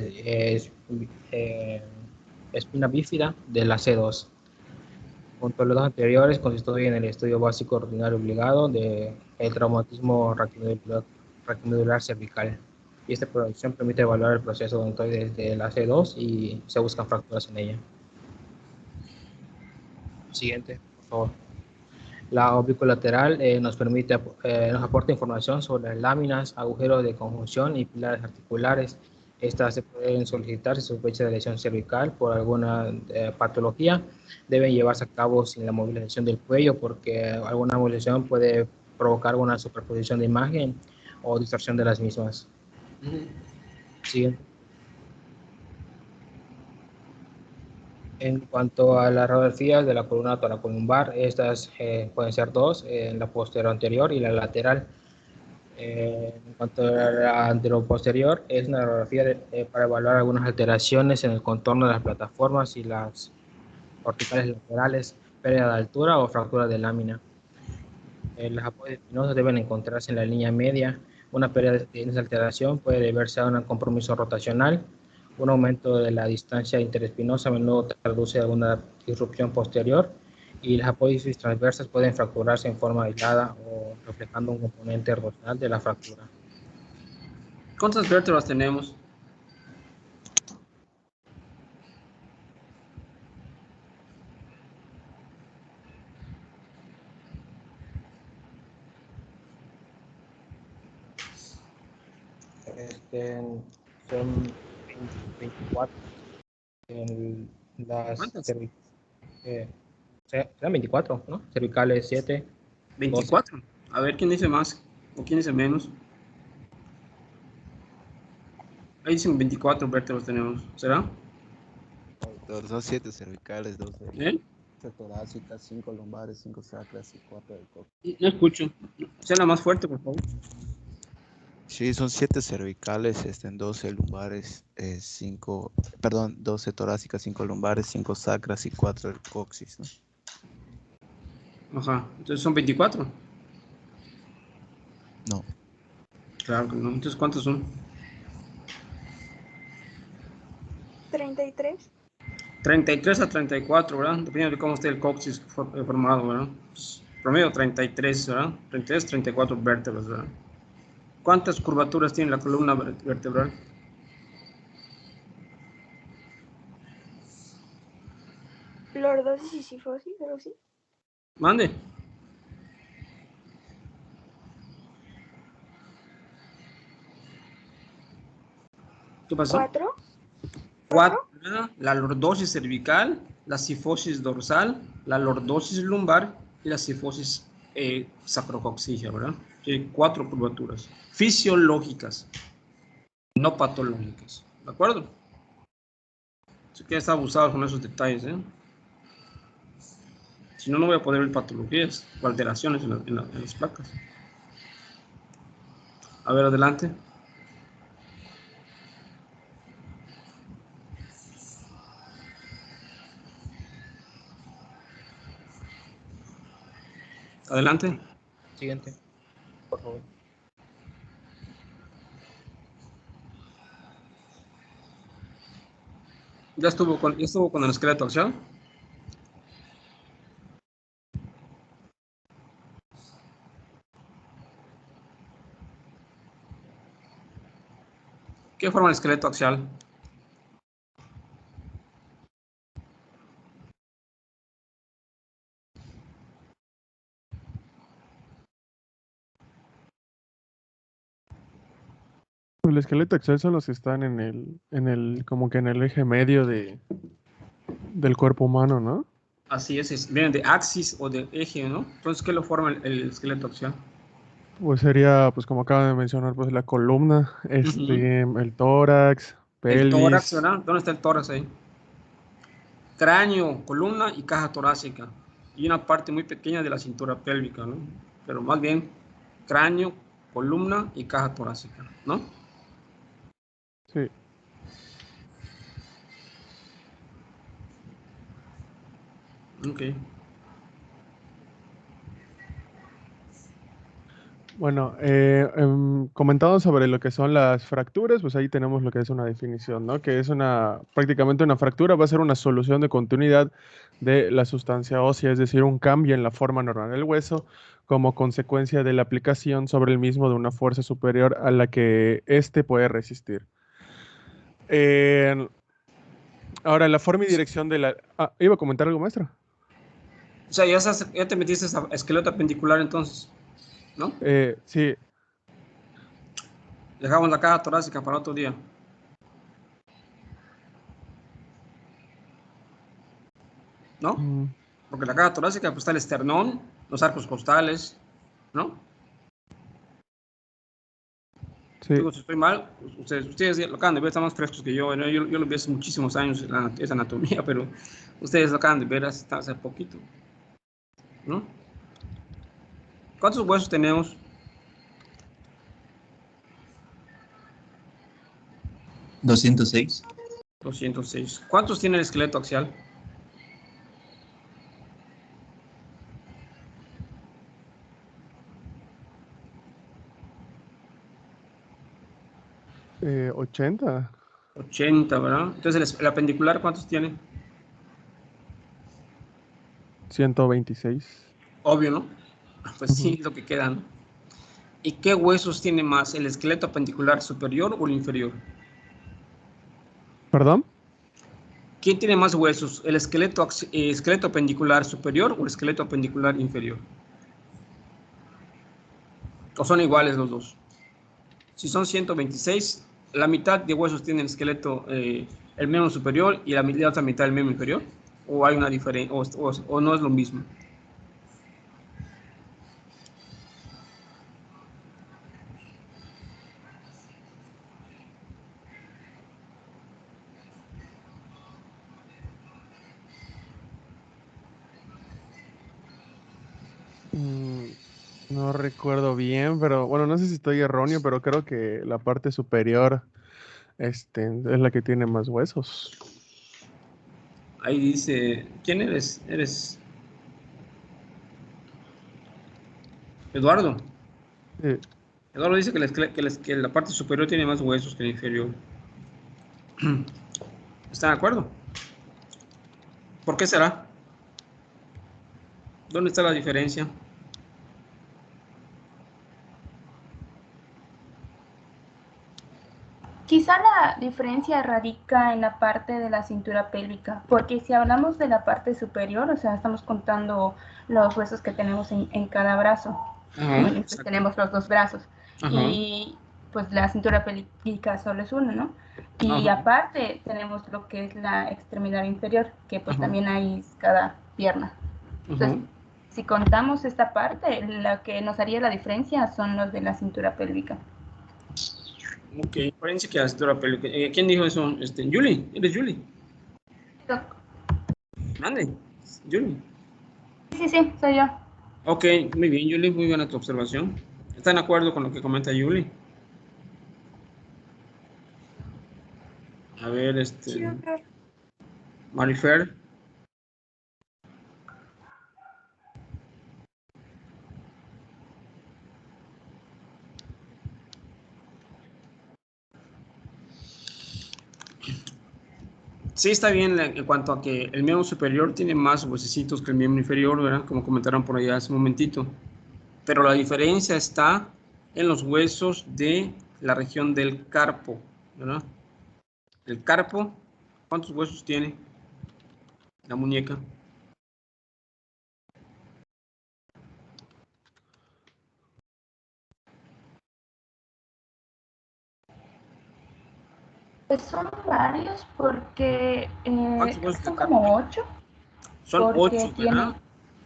[SPEAKER 4] espina bífida de la C2. Junto a los dos anteriores, constituyen el estudio básico ordinario obligado del traumatismo raquinodular cervical. Y esta proyección permite evaluar el proceso odontoide de la C2 y se buscan fracturas en ella. Siguiente, por favor. La oblicuolateral nos aporta información sobre las láminas, agujeros de conjunción y pilares articulares. Estas se pueden solicitar si sospecha de lesión cervical por alguna patología. Deben llevarse a cabo sin la movilización del cuello, porque alguna movilización puede provocar una superposición de imagen o distorsión de las mismas. Siguiente. En cuanto a las radiografías de la columna toracolumbar, estas pueden ser dos, en la posterior anterior y la lateral. En cuanto a la anteroposterior, es una radiografía para evaluar algunas alteraciones en el contorno de las plataformas y las corticales laterales, pérdida de altura o fractura de lámina. Las apoyos espinosos deben encontrarse en la línea media. Una pérdida de esa alteración puede deberse a un compromiso rotacional. Un aumento de la distancia interespinosa a menudo traduce alguna disrupción posterior, y las apófisis transversas pueden fracturarse en forma aislada o reflejando un componente rotacional de la fractura.
[SPEAKER 2] ¿Cuántas vértebras tenemos?
[SPEAKER 4] Son 24 en las
[SPEAKER 2] ¿Cuántas?
[SPEAKER 4] serán 24, ¿no? Cervicales 7, 12.
[SPEAKER 2] 24. A ver, ¿quién dice más o quién dice menos? Ahí dicen 24 vértebras tenemos. ¿Será?
[SPEAKER 5] Doctor, son 7 cervicales, 2
[SPEAKER 2] ¿Eh?
[SPEAKER 5] torácicas, 5 lumbares, 5 sacras y 4 del coxis.
[SPEAKER 2] No escucho. Sea más fuerte, por favor.
[SPEAKER 5] Sí, son 7 cervicales, 12 lumbares, 12 torácicas, 5 lumbares, 5 sacras y 4 del coxis, ¿no?
[SPEAKER 2] Ajá. Entonces son 24.
[SPEAKER 5] No.
[SPEAKER 2] Claro que no. Entonces, ¿cuántos son?
[SPEAKER 3] 33.
[SPEAKER 2] 33 a 34, ¿verdad? Dependiendo de cómo esté el coxis formado, ¿verdad? Pues, promedio 33, ¿verdad? 33, 34 vértebras, ¿verdad? ¿Cuántas curvaturas tiene la columna vertebral?
[SPEAKER 3] Lordosis y cifosis, pero sí.
[SPEAKER 2] Mande. ¿Qué pasó?
[SPEAKER 3] 4.
[SPEAKER 2] 4, ¿verdad? La lordosis cervical, la cifosis dorsal, la lordosis lumbar y la cifosis sacrocoxígea, ¿verdad? Tiene 4 curvaturas fisiológicas, no patológicas, ¿de acuerdo? Así que está abusado con esos detalles, ¿eh? Si no, no voy a poder ver patologías o alteraciones en las placas. A ver, adelante. Adelante.
[SPEAKER 4] Siguiente, por favor.
[SPEAKER 2] ¿Ya estuvo con el esqueleto axial? ¿Qué forma el esqueleto axial?
[SPEAKER 6] El esqueleto axial son los que están como que en el eje medio del cuerpo humano, ¿no?
[SPEAKER 2] Así es, vienen de axis o de eje, ¿no? Entonces, ¿qué lo forma el esqueleto axial?
[SPEAKER 6] Pues sería, pues como acaba de mencionar, pues la columna, el tórax,
[SPEAKER 2] El tórax,
[SPEAKER 6] pelvis.
[SPEAKER 2] ¿verdad? ¿Dónde está el tórax ahí? Cráneo, columna y caja torácica. Y una parte muy pequeña de la cintura pélvica, ¿no? Pero más bien cráneo, columna y caja torácica, ¿no?
[SPEAKER 6] Sí.
[SPEAKER 2] Ok.
[SPEAKER 6] Bueno, comentando sobre lo que son las fracturas, pues ahí tenemos lo que es una definición, ¿no? Que es prácticamente una fractura va a ser una solución de continuidad de la sustancia ósea, es decir, un cambio en la forma normal del hueso como consecuencia de la aplicación sobre el mismo de una fuerza superior a la que éste puede resistir. Ahora, la forma y dirección de la... ¿iba a comentar algo, maestro?
[SPEAKER 2] O sea, ya te metiste a esqueleto apendicular entonces, ¿no?
[SPEAKER 6] Sí.
[SPEAKER 2] Dejamos la caja torácica para otro día. ¿No? Porque la caja torácica pues, está el esternón, los arcos costales, ¿no?
[SPEAKER 6] Sí.
[SPEAKER 2] Digo, si estoy mal, ustedes lo acaban de ver, están más frescos que yo. ¿No? Yo lo vi hace muchísimos años, esa anatomía, pero ustedes lo acaban de ver hace poquito, ¿no? ¿Cuántos huesos tenemos?
[SPEAKER 7] 206.
[SPEAKER 2] 206. ¿Cuántos tiene el esqueleto axial?
[SPEAKER 6] Eh, 80.
[SPEAKER 2] 80, ¿verdad? Entonces, el apendicular, ¿cuántos tiene?
[SPEAKER 6] 126.
[SPEAKER 2] Obvio, ¿no? Pues sí,
[SPEAKER 6] Ujú.
[SPEAKER 2] es lo que queda, ¿no? ¿Y qué huesos tiene más, el esqueleto apendicular superior o el inferior?
[SPEAKER 6] ¿Perdón?
[SPEAKER 2] ¿Quién tiene más huesos, el esqueleto apendicular superior o el esqueleto apendicular inferior? ¿O son iguales los dos? Si son 126, la mitad de huesos tiene el esqueleto, el miembro superior y la otra mitad el miembro inferior, o hay una diferencia, o no es lo mismo.
[SPEAKER 6] Mm, no recuerdo bien, pero bueno, no sé si estoy erróneo, pero creo que la parte superior es la que tiene más huesos.
[SPEAKER 2] Ahí dice, ¿quién eres? Eres Eduardo.
[SPEAKER 6] Eh,
[SPEAKER 2] Eduardo dice que la parte superior tiene más huesos que la inferior. ¿Están de acuerdo? ¿Por qué será? ¿Dónde está la diferencia?
[SPEAKER 1] Quizá la diferencia radica en la parte de la cintura pélvica, porque si hablamos de la parte superior, o sea, estamos contando los huesos que tenemos en cada brazo.
[SPEAKER 2] Ajá,
[SPEAKER 1] Bueno, pues tenemos los dos brazos.
[SPEAKER 2] ajá,
[SPEAKER 1] Y pues la cintura pélvica solo es uno, ¿no? Y
[SPEAKER 2] ajá,
[SPEAKER 1] aparte tenemos lo que es la extremidad inferior, que pues
[SPEAKER 2] ajá,
[SPEAKER 1] también hay cada pierna.
[SPEAKER 2] ajá.
[SPEAKER 1] Entonces, si contamos esta parte, la que nos haría la diferencia son los de la cintura pélvica.
[SPEAKER 2] Ok, parece que la cintura pélvica. ¿Quién dijo eso? Julie, ¿eres Julie? Mande, Julie.
[SPEAKER 1] Sí, soy yo.
[SPEAKER 2] Ok, muy bien, Julie, muy buena tu observación. ¿Están de acuerdo con lo que comenta Julie? A ver, Marifer. Sí, está bien en cuanto a que el miembro superior tiene más huesecitos que el miembro inferior, ¿verdad? Como comentaron por allá hace un momentito. Pero la diferencia está en los huesos de la región del carpo, ¿verdad? El carpo, ¿cuántos huesos tiene la muñeca?
[SPEAKER 1] Pues son varios porque
[SPEAKER 2] ¿Cuántos huesos del
[SPEAKER 1] son
[SPEAKER 2] carpo
[SPEAKER 1] como
[SPEAKER 2] hay?
[SPEAKER 1] 8,
[SPEAKER 2] Son
[SPEAKER 1] porque
[SPEAKER 2] 8,
[SPEAKER 1] tiene,
[SPEAKER 2] ¿verdad?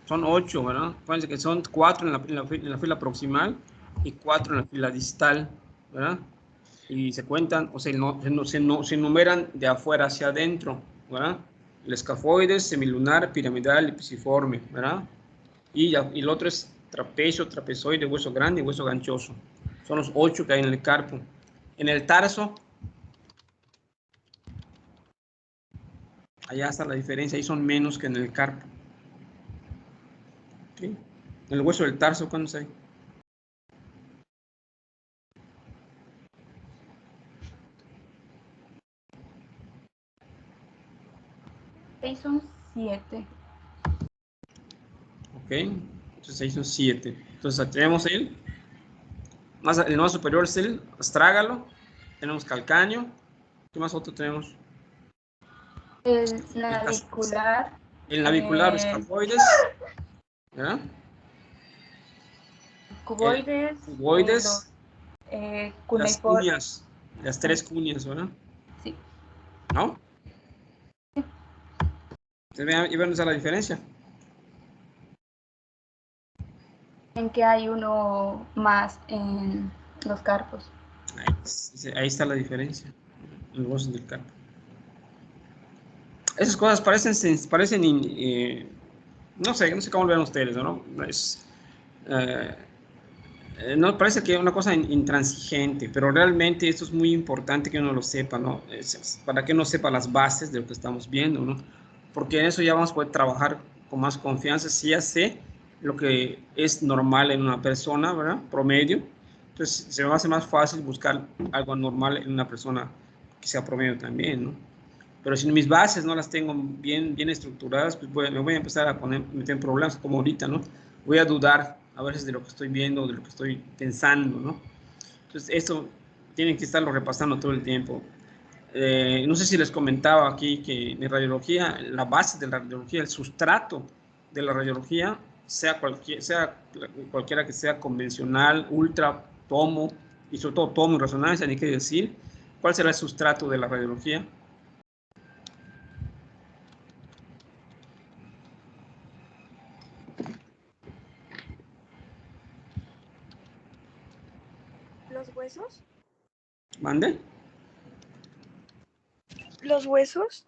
[SPEAKER 2] Son 8, ¿verdad? Acuérdense que son 4 en la fila proximal y 4 en la fila distal, ¿verdad? Y se cuentan, o sea, se enumeran de afuera hacia adentro, ¿verdad? El escafoides, semilunar, piramidal y pisiforme, ¿verdad? Y el otro es trapecio, trapezoide, hueso grande y hueso ganchoso. Son los 8 que hay en el carpo. En el tarso, allá está la diferencia, ahí son menos que en el carpo. ¿Sí? En el hueso del tarso, ¿cuántos hay?
[SPEAKER 1] ahí son 7.
[SPEAKER 2] Ok, entonces ahí son 7. Entonces tenemos el más superior es el astrágalo, tenemos calcáneo, ¿qué más otro tenemos?
[SPEAKER 1] El
[SPEAKER 2] El,
[SPEAKER 1] navicular,
[SPEAKER 2] el navicular escafoides, ¿verdad? El
[SPEAKER 1] cuboides, los
[SPEAKER 2] cuboides, las
[SPEAKER 1] cuneiformes.
[SPEAKER 2] cuñas, las 3 cuñas, ¿verdad?
[SPEAKER 1] Sí.
[SPEAKER 2] ¿No? ¿Y ven la diferencia?
[SPEAKER 1] En que hay uno más en los carpos.
[SPEAKER 2] Ahí está la diferencia, en los huesos del carpo. Esas cosas parecen no sé cómo lo ven ustedes, ¿no? No, parece que es una cosa intransigente, pero realmente esto es muy importante que uno lo sepa, ¿no? Para que uno sepa las bases de lo que estamos viendo, ¿no? Porque en eso ya vamos a poder trabajar con más confianza. Si ya sé lo que es normal en una persona, ¿verdad? Promedio. Entonces se me hace más fácil buscar algo normal en una persona que sea promedio también, ¿no? Pero si mis bases no las tengo bien estructuradas, pues me voy a empezar a meter en problemas como ahorita, ¿no? Voy a dudar a veces de lo que estoy viendo, de lo que estoy pensando, ¿no? Entonces, esto tienen que estarlo repasando todo el tiempo. No sé si les comentaba aquí que en radiología, la base de la radiología, el sustrato de la radiología, sea cualquiera que sea convencional, ultra, tomo, y sobre todo tomo y resonancia, ni qué decir, ¿cuál será el sustrato de la radiología?
[SPEAKER 3] ¿Los huesos?
[SPEAKER 2] ¿Mande?
[SPEAKER 3] ¿Los huesos?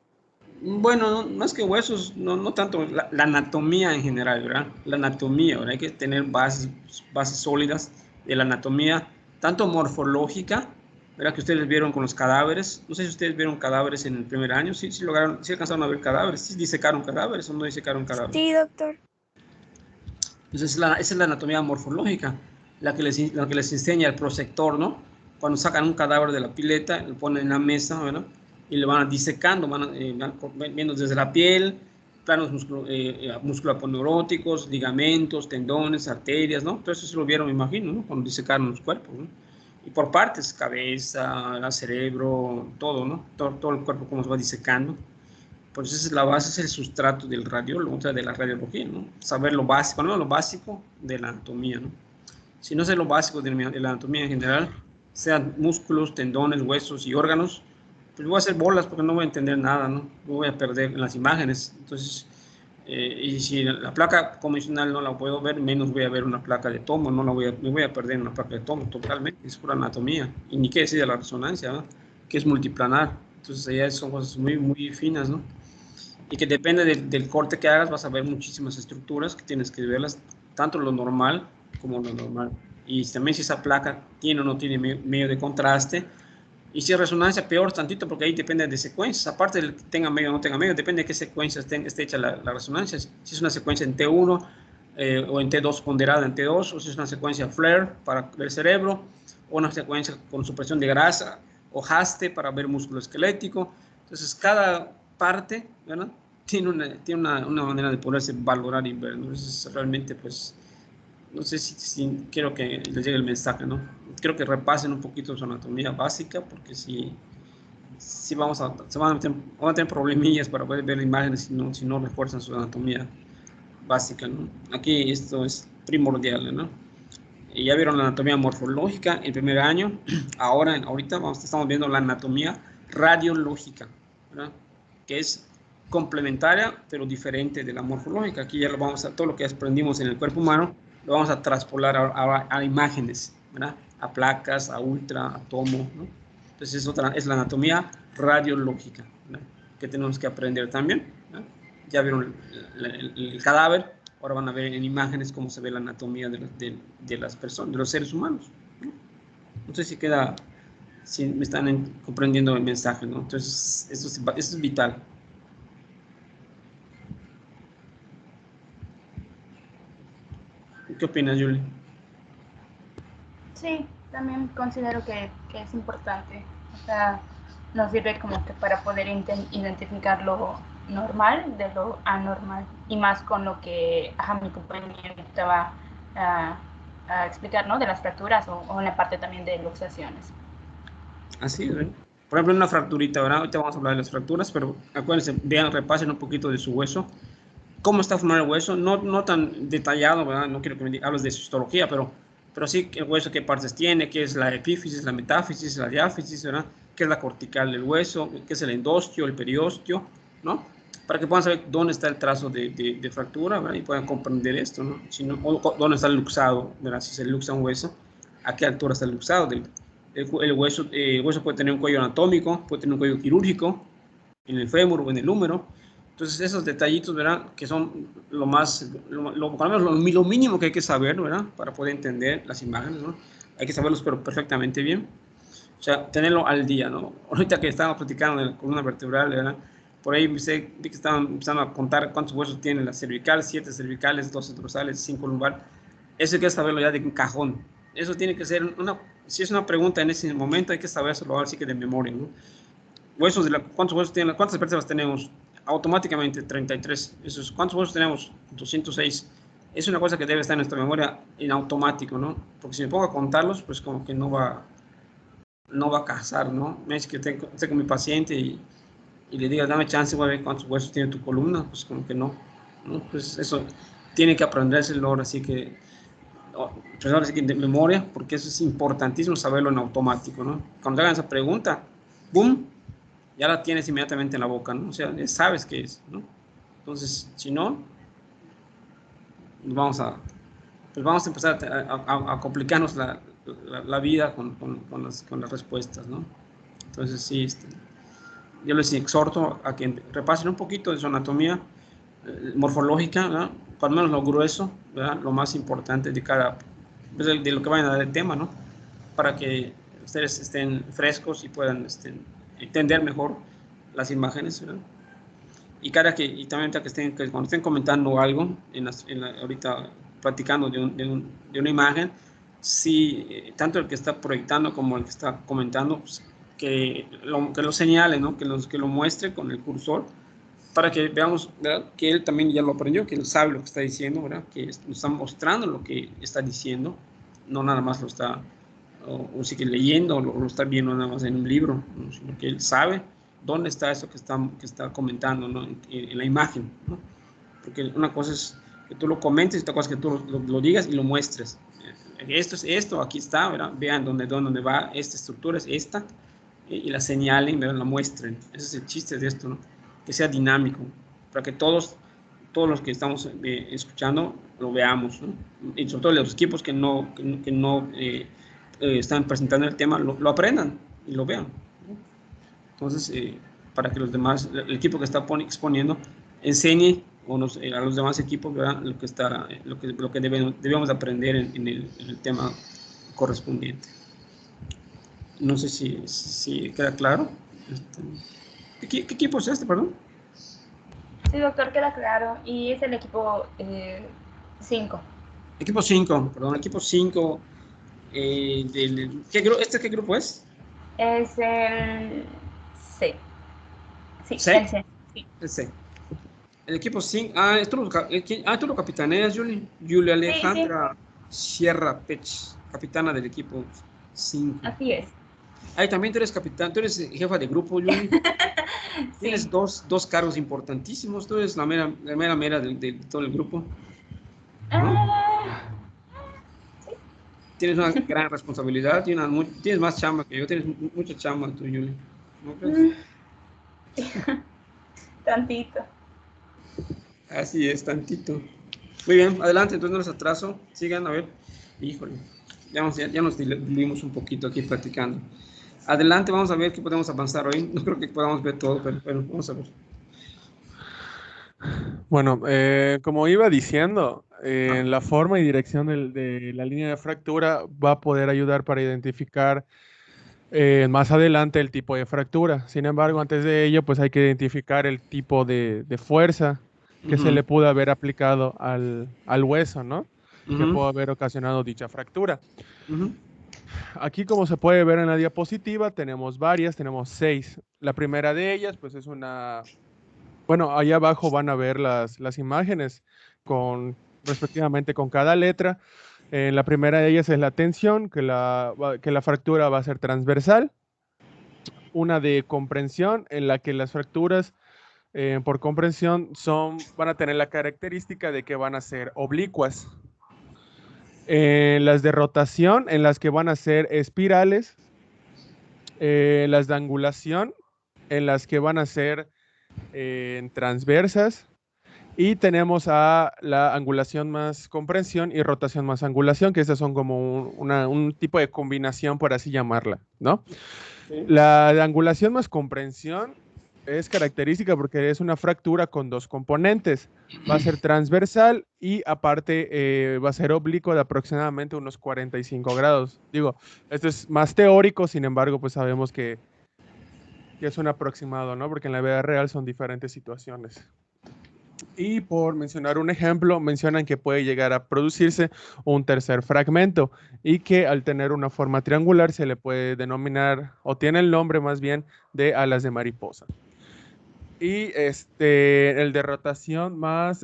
[SPEAKER 2] Bueno, más que huesos, no tanto, la anatomía en general, ¿verdad? La anatomía, ¿verdad? Hay que tener bases sólidas de la anatomía, tanto morfológica, ¿verdad? Que ustedes vieron con los cadáveres. No sé si ustedes vieron cadáveres en el primer año, sí lograron, sí alcanzaron a ver cadáveres, sí disecaron cadáveres o no disecaron cadáveres.
[SPEAKER 3] Sí, doctor.
[SPEAKER 2] Entonces, esa es la anatomía morfológica, la que les enseña el prosector, ¿no? Cuando sacan un cadáver de la pileta, lo ponen en la mesa, ¿verdad? Y lo van disecando, van viendo desde la piel, planos musculoponeuróticos, ligamentos, tendones, arterias, ¿no? Todo eso se lo vieron, me imagino, ¿no? Cuando disecaron los cuerpos, ¿no? Y por partes, cabeza, cerebro, todo, ¿no? Todo el cuerpo, cómo se va disecando. Pues esa es la base, es el sustrato del radiólogo, o sea, de la radiología, ¿no? Saber lo básico, no lo básico de la anatomía, ¿no? Si no sé lo básico de la anatomía en general, sean músculos, tendones, huesos y órganos, pues voy a hacer bolas porque no voy a entender nada, ¿no? Me voy a perder en las imágenes. Entonces, y si la placa convencional no la puedo ver, menos voy a ver una placa de tomo, me voy a perder en una placa de tomo totalmente, es pura anatomía. Y ni qué decir de la resonancia, ¿no? Que es multiplanar. Entonces, allá son cosas muy finas, ¿no? Y que depende del corte que hagas, vas a ver muchísimas estructuras que tienes que verlas, tanto lo normal como lo normal. Y también si esa placa tiene o no tiene medio de contraste. Y si es resonancia, peor tantito, porque ahí depende de secuencias. Aparte de que tenga medio o no tenga medio, depende de qué secuencia esté hecha la resonancia. Si es una secuencia en T1 o en T2 ponderada en T2, o si es una secuencia FLAIR para ver cerebro, o una secuencia con supresión de grasa, o HASTE para ver músculo esquelético. Entonces, cada parte, ¿verdad?, tiene una manera de poderse valorar y ver. Entonces, realmente, pues, no sé si quiero que les llegue el mensaje, ¿no? Quiero que repasen un poquito su anatomía básica, porque si van a tener problemillas para poder ver imágenes si no refuerzan su anatomía básica, ¿no? Aquí esto es primordial, ¿no? Y ya vieron la anatomía morfológica el primer año. Ahorita estamos viendo la anatomía radiológica, ¿verdad? Que es complementaria, pero diferente de la morfológica. Aquí ya todo lo que aprendimos en el cuerpo humano, lo vamos a traspolar a imágenes, ¿verdad? A placas, a ultra, a tomo, ¿no? Entonces es la anatomía radiológica, ¿verdad?, que tenemos que aprender también, ¿verdad? Ya vieron el cadáver, ahora van a ver en imágenes cómo se ve la anatomía de las personas, de los seres humanos, ¿no? No sé si me están comprendiendo el mensaje, ¿no? Entonces, esto es vital. ¿Qué opinas, Julie?
[SPEAKER 1] Sí, también considero que es importante. O sea, nos sirve como que para poder identificar lo normal de lo anormal. Y más con lo que mi compañero estaba a explicar, ¿no? De las fracturas o en la parte también de luxaciones.
[SPEAKER 2] Así es, ¿verdad? Por ejemplo, una fracturita, ¿verdad? Ahorita vamos a hablar de las fracturas, pero acuérdense, repasen un poquito de su hueso. ¿Cómo está formado el hueso? No tan detallado, ¿verdad? No quiero que me hables de su histología, pero sí el hueso, qué partes tiene, qué es la epífisis, la metáfisis, la diáfisis, ¿verdad? Qué es la cortical del hueso, qué es el endostio, el periostio, ¿no? Para que puedan saber dónde está el trazo de fractura, ¿verdad? Y puedan comprender esto, ¿no? O dónde está el luxado, ¿verdad? Si se luxa un hueso, ¿a qué altura está el luxado? El hueso puede tener un cuello anatómico, puede tener un cuello quirúrgico, en el fémur o en el húmero, Entonces, esos detallitos, ¿verdad? Que son lo más, por lo menos lo mínimo que hay que saber, ¿verdad? Para poder entender las imágenes, ¿no? Hay que saberlos pero perfectamente bien. O sea, tenerlo al día, ¿no? Ahorita que estábamos platicando de la columna vertebral, ¿verdad? Por ahí vi que estaban empezando a contar cuántos huesos tiene la cervical, 7 cervicales, 12 dorsales, 5 lumbar. Eso hay que saberlo ya de un cajón. Eso tiene que ser si es una pregunta en ese momento, hay que saberlo ahora sí que de memoria, ¿no? Huesos ¿cuántos huesos tienen? ¿Cuántas vértebras tenemos? Automáticamente 33. ¿Cuántos huesos tenemos? 206. Es una cosa que debe estar en nuestra memoria en automático, ¿no? Porque si me pongo a contarlos, pues como que no va a casar, ¿no? Me dice que esté con mi paciente y le diga, dame chance, voy a ver cuántos huesos tiene tu columna, pues como que no, ¿no? Pues eso tiene que aprendérselo ahora sí que, ahora sí que de memoria, porque eso es importantísimo saberlo en automático, ¿no? Cuando te hagan esa pregunta, ¡boom!, ya la tienes inmediatamente en la boca, ¿no? O sea, ya sabes qué es, ¿no? Entonces, si no, vamos a empezar a complicarnos la vida con las respuestas, ¿no? Entonces, sí, yo les exhorto a que repasen un poquito de su anatomía morfológica, ¿no? Por lo menos lo grueso, ¿verdad? Lo más importante de de lo que vayan a dar el tema, ¿no? Para que ustedes estén frescos y puedan entender mejor las imágenes, ¿verdad? Y también cuando estén comentando algo, ahorita platicando de una imagen, si tanto el que está proyectando como el que está comentando, pues, que lo señale, ¿no? Que lo muestre con el cursor, para que veamos, ¿verdad?, que él también ya lo aprendió, que él sabe lo que está diciendo, ¿verdad?, que nos está mostrando lo que está diciendo, no nada más lo está o sigue leyendo o lo está viendo nada más en un libro, ¿no? Sino que él sabe dónde está eso que está comentando, ¿no? En la imagen, ¿no? Porque una cosa es que tú lo comentes y otra cosa es que tú lo digas y lo muestres. Esto es esto, aquí está, ¿verdad? Vean dónde va, esta estructura es esta, y la señalen, ¿verdad?, la muestren. Ese es el chiste de esto, ¿no? Que sea dinámico, para que todos los que estamos escuchando lo veamos, ¿no? Y sobre todo los equipos que no están presentando el tema, lo aprendan y lo vean, ¿no? Entonces, para que los demás, el equipo que está exponiendo, enseñe a los demás equipos, ¿verdad?, lo que debemos aprender en el tema correspondiente. No sé si queda claro. ¿Qué equipo es este, perdón?
[SPEAKER 1] Sí, doctor, queda claro. Y es el equipo 5.
[SPEAKER 2] Equipo 5, perdón, equipo 5. ¿Qué grupo es?
[SPEAKER 1] Es el C. Sí,
[SPEAKER 2] ¿C?
[SPEAKER 1] el C. Sí.
[SPEAKER 2] El C. El equipo 5. Tú lo capitaneas, Julia Alejandra Sierra Pech, capitana del equipo 5.
[SPEAKER 1] Así es.
[SPEAKER 2] También tú eres capitán, tú eres jefa de grupo, Juli. Tienes dos cargos importantísimos. Tú eres la mera de todo el grupo, ¿no?
[SPEAKER 1] Sí.
[SPEAKER 2] Tienes una gran responsabilidad, tienes más chamba que yo, tienes mucha chamba tú, Juli, ¿no crees?
[SPEAKER 1] Tantito.
[SPEAKER 2] Así es, tantito. Muy bien, adelante, entonces no les atraso. Sigan, a ver. Híjole, ya nos diluimos un poquito aquí platicando. Adelante, vamos a ver qué podemos avanzar hoy. No creo que podamos ver todo, pero vamos a ver.
[SPEAKER 6] Bueno, como iba diciendo, la forma y dirección de la línea de fractura va a poder ayudar para identificar más adelante el tipo de fractura. Sin embargo, antes de ello, pues hay que identificar el tipo de fuerza que se le pudo haber aplicado al hueso, ¿no? Que pudo haber ocasionado dicha fractura. Aquí, como se puede ver en la diapositiva, tenemos 6. La primera de ellas, pues es una... Bueno, ahí abajo van a ver las imágenes respectivamente con cada letra. La primera de ellas es la tensión, que la fractura va a ser transversal. Una de comprensión, en la que las fracturas por comprensión van a tener la característica de que van a ser oblicuas. Las de rotación, en las que van a ser espirales. Las de angulación, en las que van a ser transversas. Y tenemos a la angulación más comprensión y rotación más angulación, que estas son como un tipo de combinación, por así llamarla, ¿no? Sí. La de angulación más comprensión Es característica porque es una fractura con dos componentes. Va a ser transversal y aparte va a ser oblicuo de aproximadamente unos 45 grados. Digo, esto es más teórico, sin embargo, pues sabemos que es un aproximado, ¿no? Porque en la vida real son diferentes situaciones. Y por mencionar un ejemplo, mencionan que puede llegar a producirse un tercer fragmento y que al tener una forma triangular se le puede denominar, o tiene el nombre más bien, de alas de mariposa. Y el de rotación más,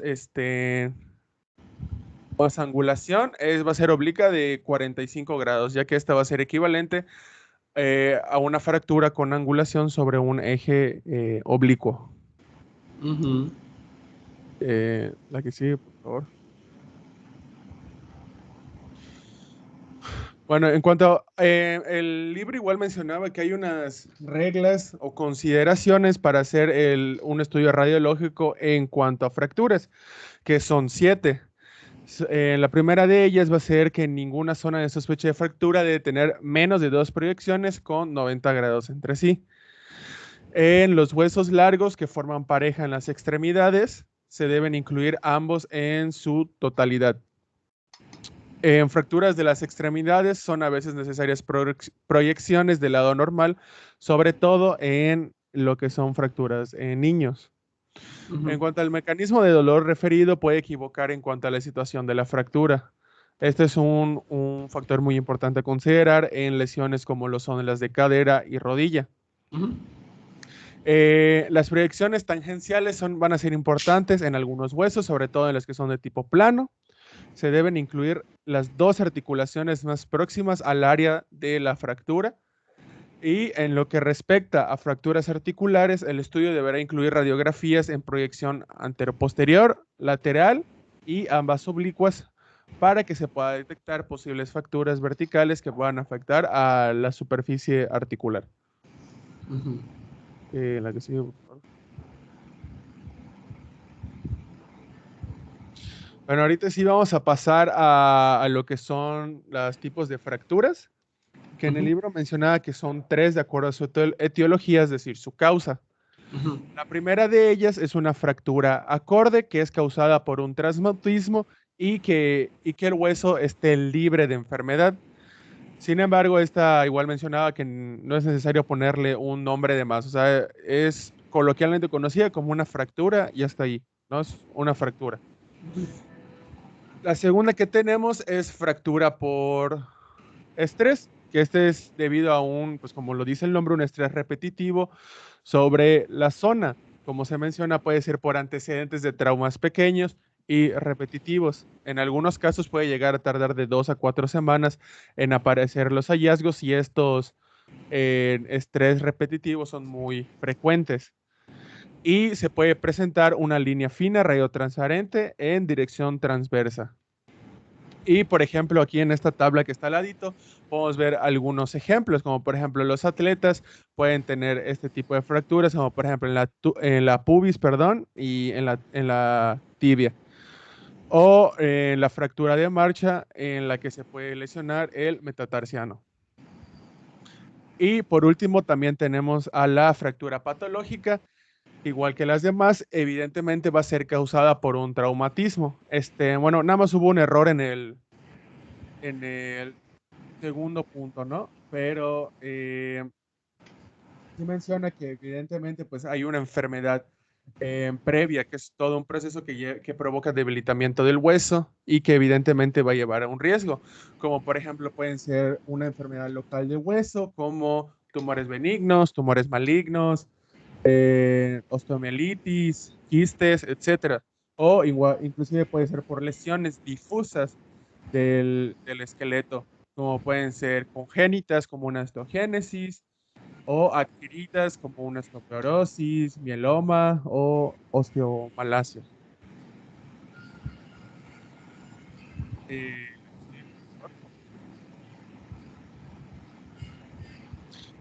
[SPEAKER 6] más angulación va a ser obliqua de 45 grados, ya que esta va a ser equivalente a una fractura con angulación sobre un eje oblicuo.
[SPEAKER 2] Ujú.
[SPEAKER 6] La que sigue, por favor. Bueno, en cuanto el libro igual mencionaba que hay unas reglas o consideraciones para hacer un estudio radiológico en cuanto a fracturas, que son 7. La primera de ellas va a ser que ninguna zona de sospecha de fractura debe tener menos de 2 proyecciones con 90 grados entre sí. En los huesos largos que forman pareja en las extremidades, se deben incluir ambos en su totalidad. En fracturas de las extremidades son a veces necesarias proyecciones del lado normal, sobre todo en lo que son fracturas en niños. En cuanto al mecanismo de dolor referido, puede equivocar en cuanto a la situación de la fractura. Este es un factor muy importante a considerar en lesiones como lo son las de cadera y rodilla. Las proyecciones tangenciales van a ser importantes en algunos huesos, sobre todo en los que son de tipo plano. Se deben incluir las 2 articulaciones más próximas al área de la fractura. Y en lo que respecta a fracturas articulares, el estudio deberá incluir radiografías en proyección anteroposterior, lateral y ambas oblicuas para que se pueda detectar posibles fracturas verticales que puedan afectar a la superficie articular. La que sigue, por favor. Bueno, ahorita sí vamos a pasar a lo que son los tipos de fracturas, que en el libro mencionaba que son 3 de acuerdo a su etiología, es decir, su causa. La primera de ellas es una fractura acorde, que es causada por un traumatismo y que el hueso esté libre de enfermedad. Sin embargo, esta igual mencionaba que no es necesario ponerle un nombre de más, o sea, es coloquialmente conocida como una fractura y hasta ahí, ¿no? Es una fractura. La segunda que tenemos es fractura por estrés, que este es debido a pues como lo dice el nombre, un estrés repetitivo sobre la zona. Como se menciona, puede ser por antecedentes de traumas pequeños y repetitivos. En algunos casos puede llegar a tardar de 2 a 4 semanas en aparecer los hallazgos y estos estrés repetitivos son muy frecuentes. Y se puede presentar una línea fina radiotransparente en dirección transversa. Y, por ejemplo, aquí en esta tabla que está al ladito, podemos ver algunos ejemplos, como por ejemplo, los atletas pueden tener este tipo de fracturas, como por ejemplo en la pubis, perdón, y en la tibia. O la fractura de marcha, en la que se puede lesionar el metatarsiano. Y por último, también tenemos a la fractura patológica. Igual que las demás, evidentemente va a ser causada por un traumatismo. Bueno, nada más hubo un error en el segundo punto, ¿no? Pero sí menciona que evidentemente pues hay una enfermedad previa, que es todo un proceso que provoca debilitamiento del hueso y que evidentemente va a llevar a un riesgo, como por ejemplo pueden ser una enfermedad local de hueso, como tumores benignos, tumores malignos, osteomielitis, quistes, etcétera. O inclusive puede ser por lesiones difusas del esqueleto, como pueden ser congénitas, como una osteogénesis, o adquiridas, como una osteoporosis, mieloma o osteomalacia.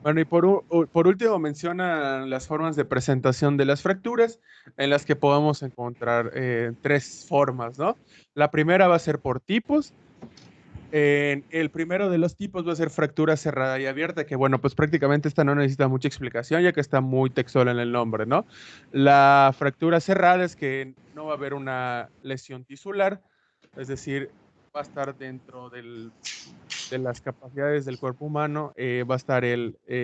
[SPEAKER 6] Bueno, y por último mencionan las formas de presentación de las fracturas, en las que podemos encontrar 3 formas, ¿no? La primera va a ser por tipos. El primero de los tipos va a ser fractura cerrada y abierta, que bueno, pues prácticamente esta no necesita mucha explicación, ya que está muy textual en el nombre, ¿no? La fractura cerrada es que no va a haber una lesión tisular, es decir, va a estar dentro de las capacidades del cuerpo humano, va a estar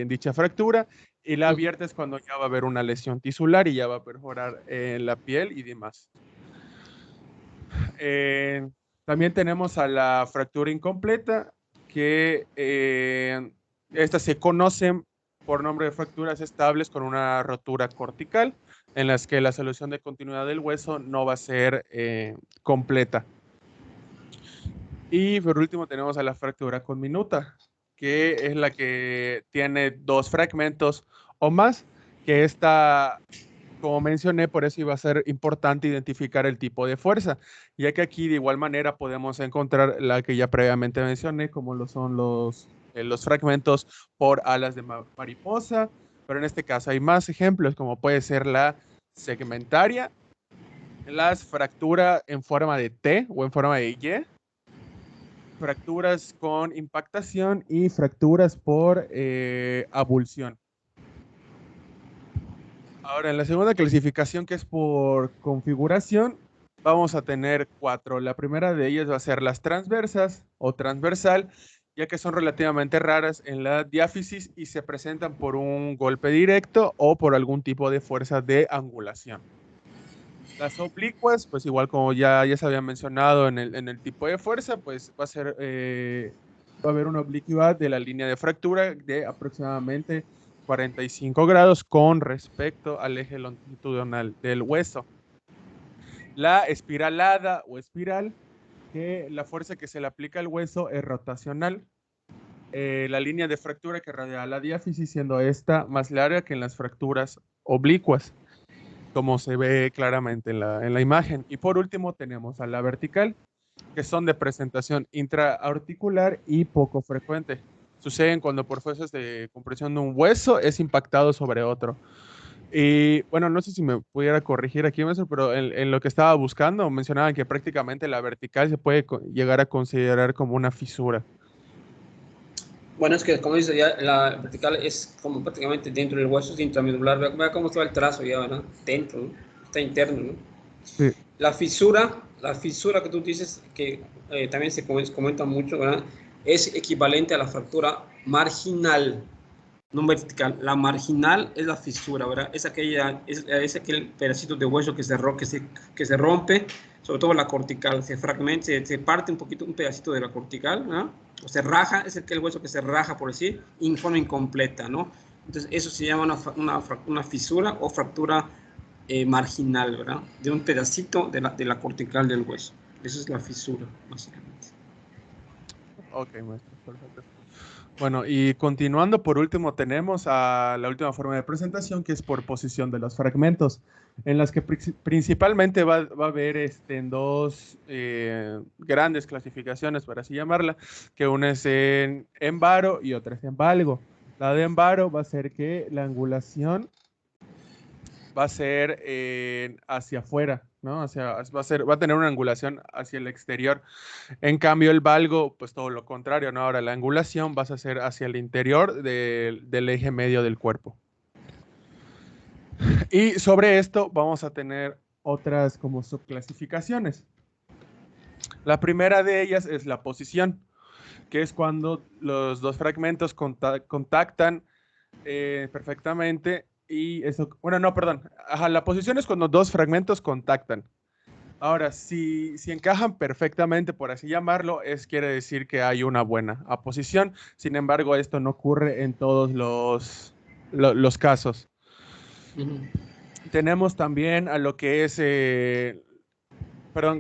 [SPEAKER 6] dicha fractura, y la abierta es cuando ya va a haber una lesión tisular y ya va a perforar la piel y demás. También tenemos a la fractura incompleta, que estas se conocen por nombre de fracturas estables con una rotura cortical, en las que la solución de continuidad del hueso no va a ser completa. Y por último tenemos a la fractura conminuta, que es la que tiene 2 fragmentos o más, que esta, como mencioné, por eso iba a ser importante identificar el tipo de fuerza, ya que aquí de igual manera podemos encontrar la que ya previamente mencioné, como lo son los fragmentos por alas de mariposa, pero en este caso hay más ejemplos, como puede ser la segmentaria, las fracturas en forma de T o en forma de Y, fracturas con impactación y fracturas por abulsión. Ahora, en la segunda clasificación, que es por configuración, vamos a tener 4. La primera de ellas va a ser las transversas o transversal, ya que son relativamente raras en la diáfisis y se presentan por un golpe directo o por algún tipo de fuerza de angulación. Las oblicuas, pues igual como ya se había mencionado en el tipo de fuerza, pues va a haber una oblicuidad de la línea de fractura de aproximadamente 45 grados con respecto al eje longitudinal del hueso. La espiralada o espiral, que la fuerza que se le aplica al hueso es rotacional. La línea de fractura que rodea la diáfisis, siendo esta más larga que en las fracturas oblicuas, como se ve claramente en la imagen. Y por último tenemos a la vertical, que son de presentación intraaurticular y poco frecuente. Suceden cuando por fuerzas de compresión de un hueso es impactado sobre otro. Y bueno, no sé si me pudiera corregir aquí, maestro, pero en lo que estaba buscando mencionaban que prácticamente la vertical se puede llegar a considerar como una fisura.
[SPEAKER 2] Bueno, es que como dice ya, la vertical es como prácticamente dentro del hueso intramedular. Vea cómo está el trazo ya, ¿verdad? Dentro, ¿no? Está interno, ¿no?
[SPEAKER 6] Sí.
[SPEAKER 2] La fisura que tú dices, que también se comenta mucho, ¿verdad? Es equivalente a la fractura marginal, no vertical. La marginal es la fisura, ¿verdad? Es aquel pedacito de hueso que se rompe, sobre todo la cortical, se fragmenta, se parte un pedacito de la cortical, ¿no? O se raja, es aquel hueso que se raja, por decir, en forma incompleta, ¿no? Entonces, eso se llama una fisura o fractura marginal, ¿verdad? De un pedacito de la cortical del hueso. Eso es la fisura, básicamente.
[SPEAKER 6] Ok, maestro, perfecto. Bueno, y continuando, por último, tenemos a la última forma de presentación, que es por posición de los fragmentos, en las que principalmente va a haber en 2 grandes clasificaciones, por así llamarla, que una es en varo y otra es en valgo. La de en varo va a ser que la angulación va a ser hacia afuera, ¿no? Va a tener una angulación hacia el exterior. En cambio, el valgo, pues todo lo contrario, ¿no? Ahora la angulación vas a ser hacia el interior del eje medio del cuerpo. Y sobre esto vamos a tener otras como subclasificaciones. La primera de ellas es la posición, que es cuando los 2 fragmentos contactan perfectamente y eso, bueno, no, perdón. Ajá, la posición es cuando 2 fragmentos contactan. Ahora, si encajan perfectamente, por así llamarlo, quiere decir que hay una buena aposición. Sin embargo, esto no ocurre en todos los casos. Tenemos también a lo que es,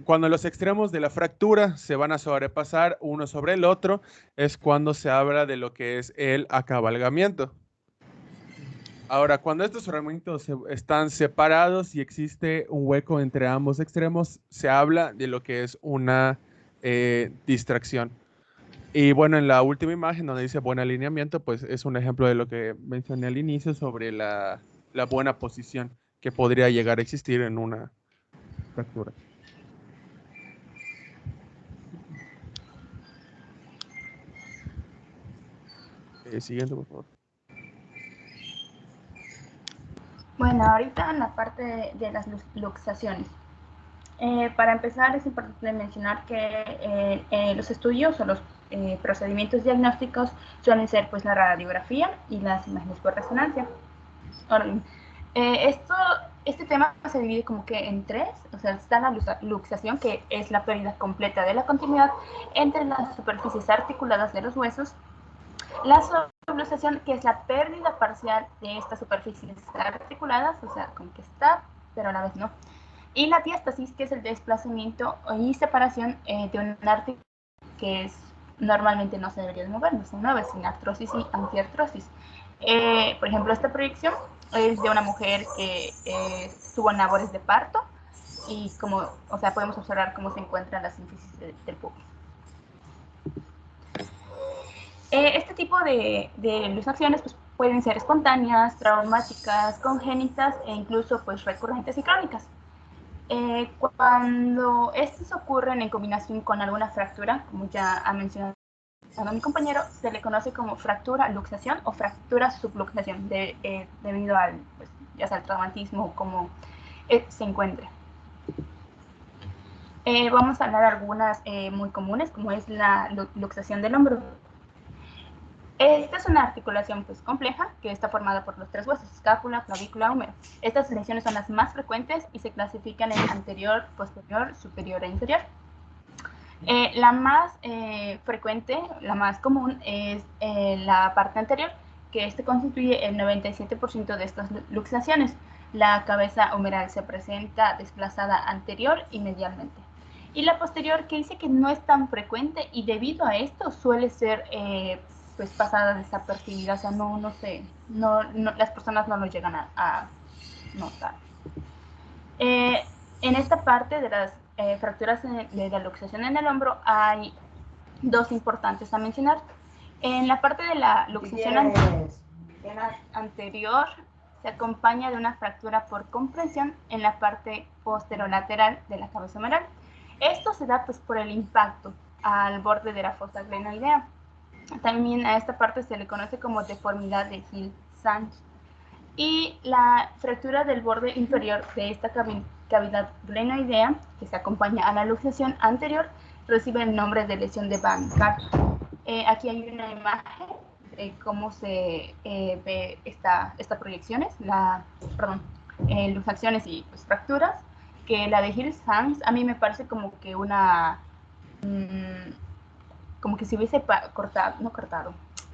[SPEAKER 6] cuando los extremos de la fractura se van a sobrepasar uno sobre el otro, es cuando se habla de lo que es el acabalgamiento. Ahora, cuando estos fragmentos están separados y existe un hueco entre ambos extremos, se habla de lo que es una distracción. Y bueno, en la última imagen donde dice buen alineamiento, pues es un ejemplo de lo que mencioné al inicio sobre la buena posición que podría llegar a existir en una fractura. Siguiente, por favor.
[SPEAKER 1] Bueno, ahorita en la parte de las luxaciones. Para empezar, es importante mencionar que los estudios o los procedimientos diagnósticos suelen ser pues la radiografía y las imágenes por resonancia. Ahora bien, este tema se divide como que en tres, o sea, está la luxación, que es la pérdida completa de la continuidad entre las superficies articuladas de los huesos, la subluxación, que es la pérdida parcial de estas superficies articuladas, o sea, como que está, pero a la vez no, y la diástasis, que es el desplazamiento y separación de un artículo que normalmente no se debería de mover, no se mueve, sin artrosis y antiartrosis. Por ejemplo, esta proyección es de una mujer que estuvo en labores de parto y como, o sea, podemos observar cómo se encuentran las sínfisis del pubis. Este tipo de luxaciones pues, pueden ser espontáneas, traumáticas, congénitas e incluso pues, recurrentes y crónicas. Cuando estos ocurren en combinación con alguna fractura, como ya ha mencionado mi compañero, se le conoce como fractura luxación o fractura subluxación debido al, pues, ya sea el traumatismo o como se encuentre. Vamos a hablar de algunas muy comunes, como es la luxación del hombro. Esta es una articulación pues, compleja que está formada por los tres huesos, escápula, clavícula, húmero. Estas lesiones son las más frecuentes y se clasifican en anterior, posterior, superior e inferior. La más frecuente, la más común, es la parte anterior, que constituye el 97% de estas luxaciones. La cabeza humeral se presenta desplazada anterior y medialmente. Y la posterior, que dice que no es tan frecuente y debido a esto suele ser pues pasada desapercibida, o sea, no sé, las personas no lo llegan a notar. En esta parte de las fracturas de la luxación en el hombro hay dos importantes a mencionar. En la parte de la luxación anterior se acompaña de una fractura por compresión en la parte posterolateral de la cabeza humeral. Esto se da pues, por el impacto al borde de la fosa glenoidea. También a esta parte se le conoce como deformidad de Hill-Sachs. Y la fractura del borde inferior de esta cavidad glenoidea, que se acompaña a la luxación anterior, recibe el nombre de lesión de Van Kaart. Aquí hay una imagen de cómo se ve estas proyecciones, luxaciones y pues, fracturas, que la de Hill-Sachs a mí me parece como que como que si hubiese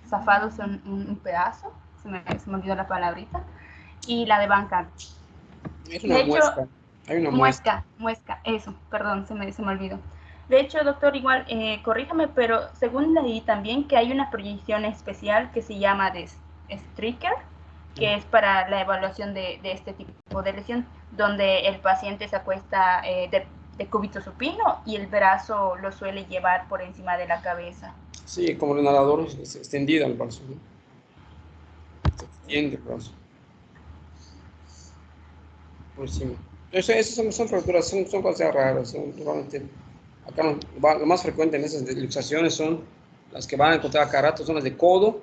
[SPEAKER 1] zafado un pedazo, se me olvidó la palabrita, y la de Van Kaart.
[SPEAKER 2] Es una muesca. Hay una
[SPEAKER 1] muesca, eso, perdón, se me olvidó. De hecho, doctor, igual, corríjame, pero según leí también que hay una proyección especial que se llama de Stricker, que es para la evaluación de este tipo de lesión, donde el paciente se acuesta de cúbito supino y el brazo lo suele llevar por encima de la cabeza.
[SPEAKER 2] Sí, como el nadador extendido el brazo, ¿no? Se extiende el brazo. Por encima. Esas son fracturas, son cosas raras. Realmente, acá lo más frecuente en esas luxaciones son las que van a encontrar acá rato, son las de codo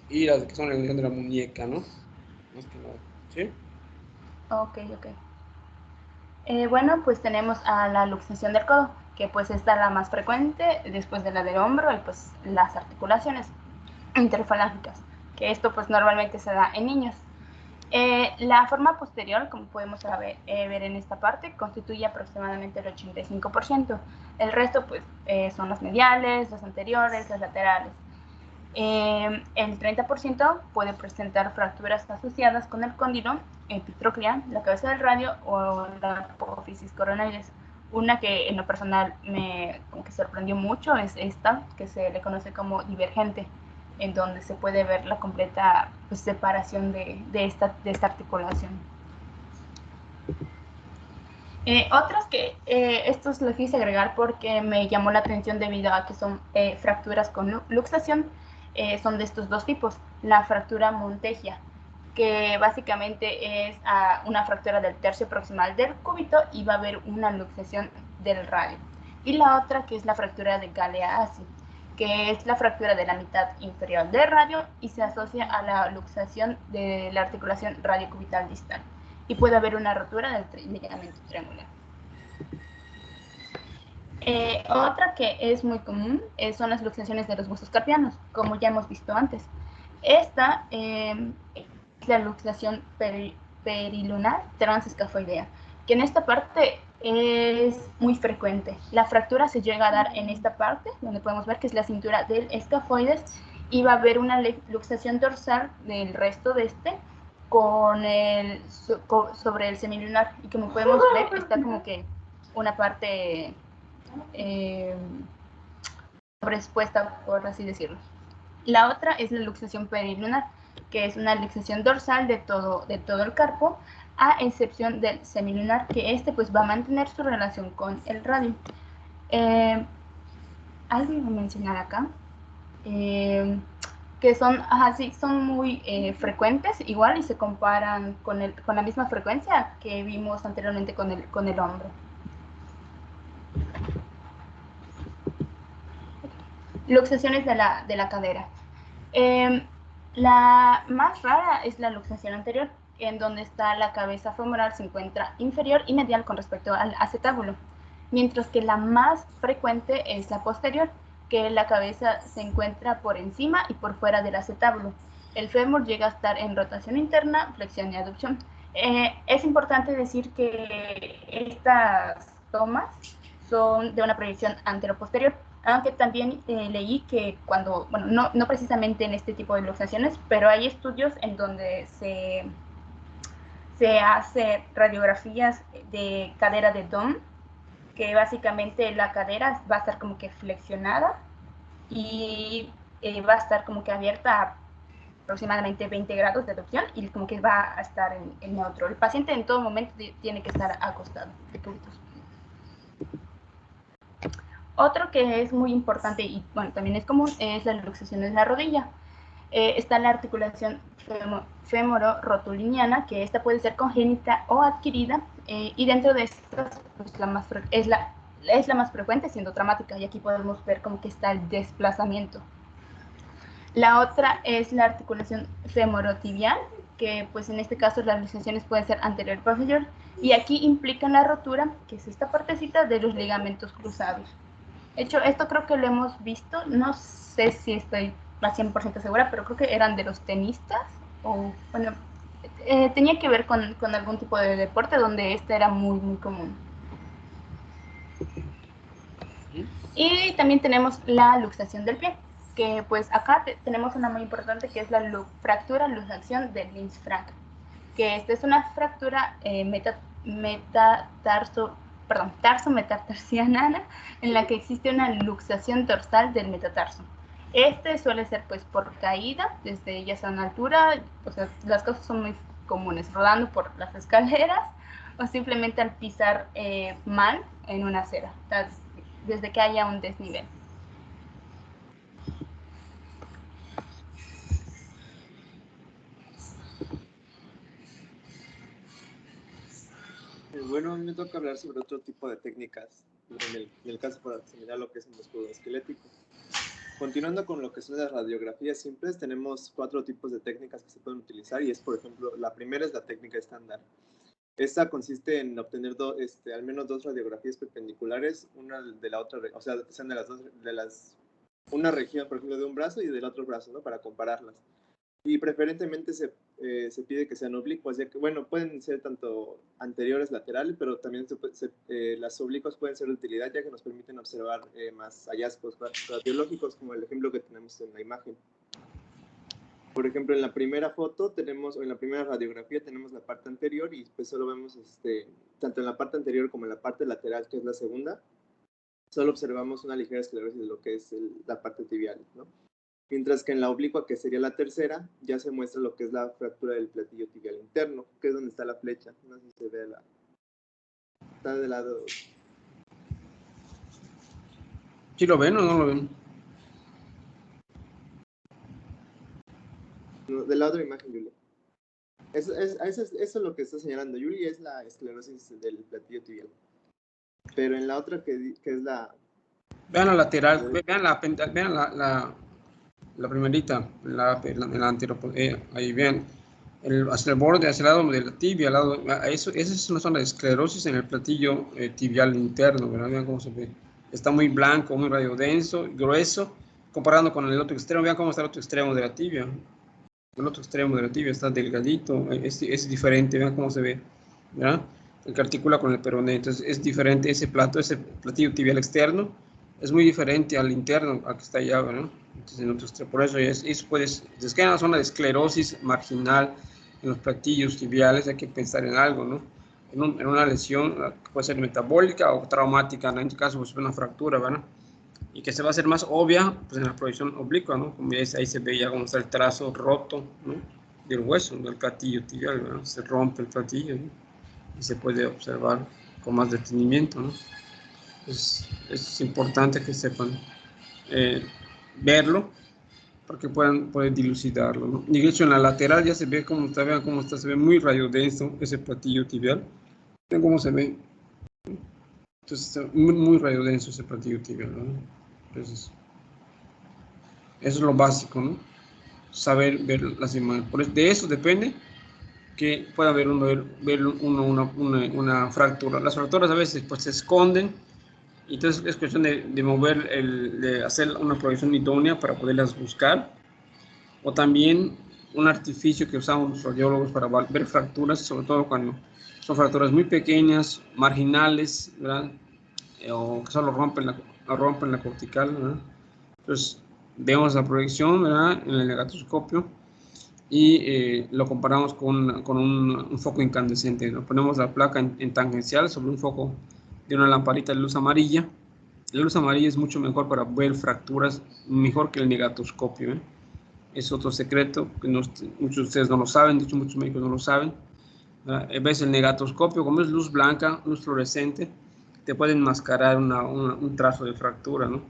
[SPEAKER 2] y las que son en la unión de la muñeca, ¿no? Más que nada, ¿sí?
[SPEAKER 1] Ok. Bueno, pues tenemos a la luxación del codo, que pues esta es la más frecuente después de la del hombro y pues las articulaciones interfalángicas, que esto pues normalmente se da en niños. La forma posterior, como podemos ver en esta parte, constituye aproximadamente el 85%. El resto pues son las mediales, las anteriores, las laterales. El 30% puede presentar fracturas asociadas con el cóndilo, epitroclea, la cabeza del radio o la apófisis coronaris. Una que en lo personal me sorprendió mucho es esta, que se le conoce como divergente, en donde se puede ver la completa pues, separación de esta articulación. Otras que estos los quise agregar porque me llamó la atención debido a que son fracturas con luxación, son de estos dos tipos. La fractura Montegia, que básicamente es una fractura del tercio proximal del cúbito y va a haber una luxación del radio. Y la otra que es la fractura de Galeazzi, que es la fractura de la mitad inferior del radio y se asocia a la luxación de la articulación radiocubital distal. Y puede haber una rotura del ligamento triangular. Otra que es muy común son las luxaciones de los huesos carpianos, como ya hemos visto antes. Esta es la luxación perilunar transescafoidea, que en esta parte es muy frecuente. La fractura se llega a dar en esta parte, donde podemos ver que es la cintura del escafoides, y va a haber una luxación dorsal del resto de sobre el semilunar, y como podemos ver está como que una parte sobreexpuesta, por así decirlo. La otra es la luxación perilunar, que es una luxación dorsal de todo el carpo, a excepción del semilunar, que pues va a mantener su relación con el radio. Algo iba a mencionar acá, que son muy frecuentes igual y se comparan con la misma frecuencia que vimos anteriormente con el hombro. Luxaciones de la cadera. La más rara es la luxación anterior, en donde está la cabeza femoral se encuentra inferior y medial con respecto al acetábulo, mientras que la más frecuente es la posterior, que la cabeza se encuentra por encima y por fuera del acetábulo. El fémur llega a estar en rotación interna, flexión y aducción. Es importante decir que estas tomas son de una proyección antero-posterior, aunque también leí que no precisamente en este tipo de luxaciones, pero hay estudios en donde se hace radiografías de cadera de Dohm, que básicamente la cadera va a estar como que flexionada y va a estar como que abierta a aproximadamente 20 grados de aducción y como que va a estar en neutro. El paciente en todo momento tiene que estar acostado. Otro que es muy importante y también es común es la luxación de la rodilla. Está la articulación femoro-rotuliniana, que esta puede ser congénita o adquirida, y dentro de estas pues, es la más frecuente, siendo traumática, y aquí podemos ver como que está el desplazamiento. La otra es la articulación femorotibial, que pues en este caso las luxaciones pueden ser anterior y posterior, y aquí implican la rotura, que es esta partecita de los ligamentos cruzados. De hecho, esto creo que lo hemos visto, no sé si estoy al 100% segura, pero creo que eran de los tenistas, o bueno, tenía que ver con algún tipo de deporte donde este era muy, muy común. Y también tenemos la luxación del pie, que pues acá tenemos una muy importante que es la fractura luxación del Linz-Frank, que esta es una fractura tarso-metatarsiana en la que existe una luxación dorsal del metatarso. Este suele ser pues por caída, desde ya sea una altura, o sea, las cosas son muy comunes, rodando por las escaleras o simplemente al pisar mal en una acera, desde que haya un desnivel.
[SPEAKER 7] Bueno, a mí me toca hablar sobre otro tipo de técnicas, en el caso para asimilar lo que es el músculo esquelético. Continuando con lo que son las radiografías simples, tenemos 4 tipos de técnicas que se pueden utilizar y es, por ejemplo, la primera es la técnica estándar. Esta consiste en obtener al menos 2 radiografías perpendiculares, una de la otra, o sea, que sean una región, por ejemplo, de un brazo y del otro brazo, ¿no? Para compararlas. Y preferentemente se pide que sean oblicuas, ya que, bueno, pueden ser tanto anteriores, laterales, pero también las oblicuas pueden ser de utilidad, ya que nos permiten observar más hallazgos radiológicos, como el ejemplo que tenemos en la imagen. Por ejemplo, en la primera foto o en la primera radiografía tenemos la parte anterior y pues solo vemos, tanto en la parte anterior como en la parte lateral, que es la segunda, solo observamos una ligera esclerosis de lo que es la parte tibial, ¿no? Mientras que en la oblicua, que sería la tercera, ya se muestra lo que es la fractura del platillo tibial interno, que es donde está la flecha. No sé si se ve está del lado.
[SPEAKER 2] ¿Sí lo ven o no lo ven?
[SPEAKER 7] No, del lado de la imagen, Julia. Eso es lo que está señalando Julia, es la esclerosis del platillo tibial. Pero en la otra, que es la
[SPEAKER 2] Vean la lateral, vean la primerita, la anterior, ahí vean, hacia el borde, hacia el lado de la tibia, al lado, esa es una zona de esclerosis en el platillo tibial interno, ¿verdad? Vean cómo se ve. Está muy blanco, muy radiodenso, grueso, comparando con el otro extremo. Vean cómo está el otro extremo de la tibia. El otro extremo de la tibia está delgadito, es diferente, vean cómo se ve, ¿verdad? El que articula con el peroné, entonces es diferente ese platillo tibial externo, es muy diferente al interno, al que está allá, ¿no? Entonces, por eso es que hay una zona de esclerosis marginal en los platillos tibiales, hay que pensar en algo, ¿no? En una lesión que puede ser metabólica o traumática, ¿no? En este caso, pues una fractura, ¿verdad? Y que se va a hacer más obvia pues, en la proyección oblicua, ¿no? Como ahí se ve ya cómo está el trazo roto, ¿no? Del hueso, del platillo tibial, ¿verdad? Se rompe el platillo, ¿no? Y se puede observar con más detenimiento, ¿no? Es importante que sepan verlo para que puedan dilucidarlo, ¿no? Y de hecho en la lateral ya se ve cómo está, vean cómo está, se ve muy radiodenso ese platillo tibial. Vean cómo se ve. Entonces está muy, muy radiodenso ese platillo tibial, ¿no? Entonces, eso es lo básico, ¿no? Saber ver las imágenes. Por eso, de eso depende que pueda ver una fractura. Las fracturas a veces pues, se esconden, y entonces es cuestión de mover, de hacer una proyección idónea para poderlas buscar, o también un artificio que usamos los radiólogos para ver fracturas, sobre todo cuando son fracturas muy pequeñas, marginales, ¿verdad? O que solo rompen la cortical, ¿verdad? Entonces, vemos la proyección, ¿verdad? En el negatoscopio y lo comparamos con un foco incandescente. Lo ponemos la placa en tangencial sobre un foco de una lamparita de luz amarilla. La luz amarilla es mucho mejor para ver fracturas, mejor que el negatoscopio, ¿eh? Es otro secreto que muchos de ustedes no lo saben, de hecho muchos médicos no lo saben. Ves el negatoscopio, como es luz blanca, luz fluorescente, te puede enmascarar un trazo de fractura, ¿no?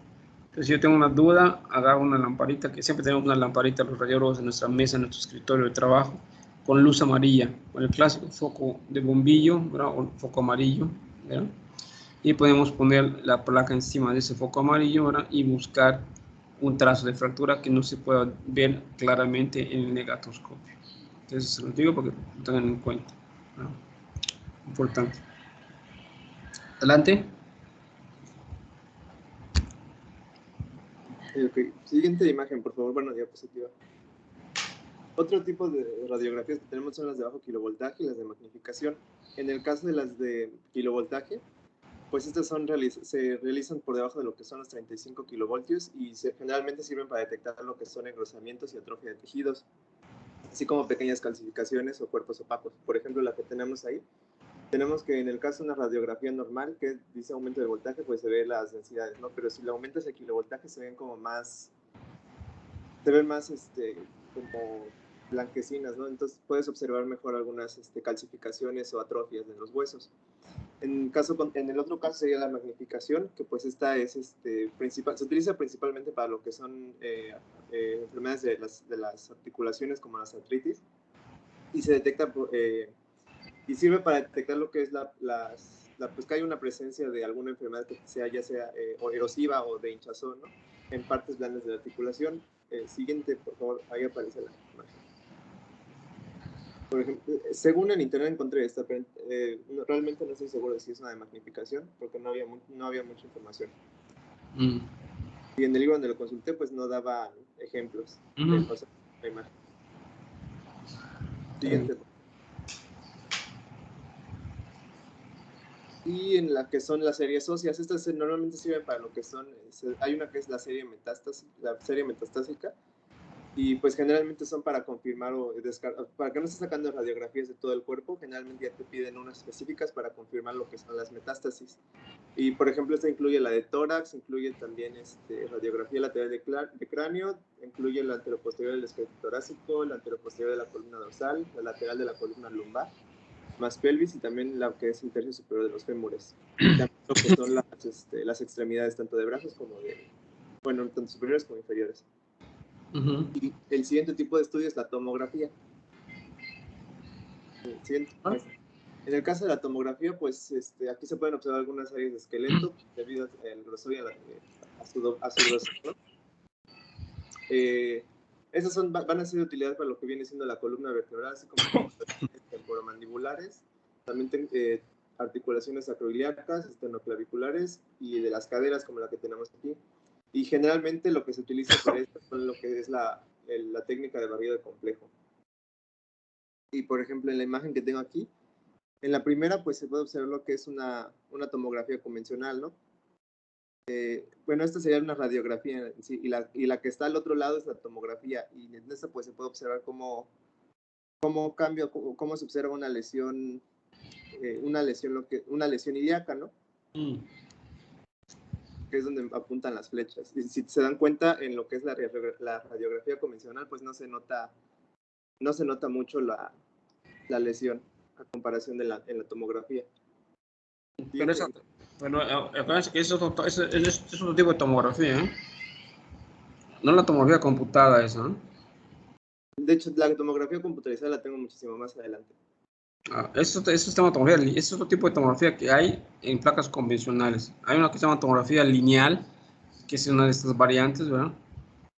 [SPEAKER 2] Entonces, si yo tengo una duda, agarro una lamparita, que siempre tenemos una lamparita los radiólogos en nuestra mesa, en nuestro escritorio de trabajo, con luz amarilla, con el clásico foco de bombillo, ¿verdad? O foco amarillo, ¿verdad? Y podemos poner la placa encima de ese foco amarillo, ¿verdad? Y buscar un trazo de fractura que no se pueda ver claramente en el negatoscopio. Entonces, se lo digo porque lo tengan en cuenta, ¿no? Importante. Adelante.
[SPEAKER 7] Ok, siguiente imagen, por favor. Bueno, diapositiva. Otro tipo de radiografías que tenemos son las de bajo kilovoltaje y las de magnificación. En el caso de las de kilovoltaje, pues estas se realizan por debajo de lo que son los 35 kilovoltios y generalmente sirven para detectar lo que son engrosamientos y atrofia de tejidos, así como pequeñas calcificaciones o cuerpos opacos. Por ejemplo, la que tenemos ahí, tenemos que en el caso de una radiografía normal que dice aumento de voltaje, pues se ve las densidades, ¿no? Pero si le aumentas el kilovoltaje se ven como más, como blanquecinas, ¿no? Entonces puedes observar mejor algunas calcificaciones o atrofias de los huesos. En el otro caso sería la magnificación, que pues esta es se utiliza principalmente para lo que son enfermedades de las articulaciones como las artritis, y se detecta y sirve para detectar lo que es pues que hay una presencia de alguna enfermedad que sea ya sea o erosiva o de hinchazón, ¿no? En partes blandas de la articulación. Siguiente, por favor, ahí aparece la imagen. Por ejemplo, según en internet encontré esta, pero realmente no estoy seguro de si es una de magnificación, porque no había mucha información. Y en el libro donde lo consulté, pues no daba ejemplos de la imagen. Siguiente. Y en la que son las series óseas, estas normalmente sirven para lo que son, hay una que es la serie metastásica, y pues generalmente son para confirmar o descartar, para que no estés sacando radiografías de todo el cuerpo, generalmente ya te piden unas específicas para confirmar lo que son las metástasis. Y por ejemplo, esta incluye la de tórax, incluye también radiografía lateral de cráneo, incluye la anteroposterior del esqueleto torácico, la anteroposterior de la columna dorsal, la lateral de la columna lumbar, más pelvis, y también la que es el tercio superior de los fémures. Y también lo que son las extremidades tanto de brazos como tanto superiores como inferiores. Y el siguiente tipo de estudio es la tomografía. El siguiente. En el caso de la tomografía, pues aquí se pueden observar algunas áreas de esqueleto debido al grosor y a su grosor, ¿no? Esas van a ser de utilidad para lo que viene siendo la columna vertebral, así como temporomandibulares, también articulaciones acroiliacas, esternoclaviculares y de las caderas como la que tenemos aquí. Y generalmente lo que se utiliza para esto es lo que es la técnica de barrido de complejo. Y por ejemplo, en la imagen que tengo aquí, en la primera pues se puede observar lo que es una tomografía convencional, ¿no? Bueno, esta sería una radiografía en sí, y la que está al otro lado es la tomografía, y en esta pues se puede observar cómo se observa una lesión ilíaca, ¿no? Que es donde apuntan las flechas. Y si se dan cuenta, en lo que es la radiografía convencional, pues no se nota mucho la lesión a comparación en la tomografía.
[SPEAKER 2] Pero acuérdense que es otro tipo de tomografía, ¿eh? No la tomografía computada esa, ¿no?
[SPEAKER 7] De hecho, la tomografía computarizada la tengo muchísimo más adelante.
[SPEAKER 2] Eso es tomografía, es otro tipo de tomografía que hay en placas convencionales. Hay una que se llama tomografía lineal, que es una de estas variantes, ¿verdad?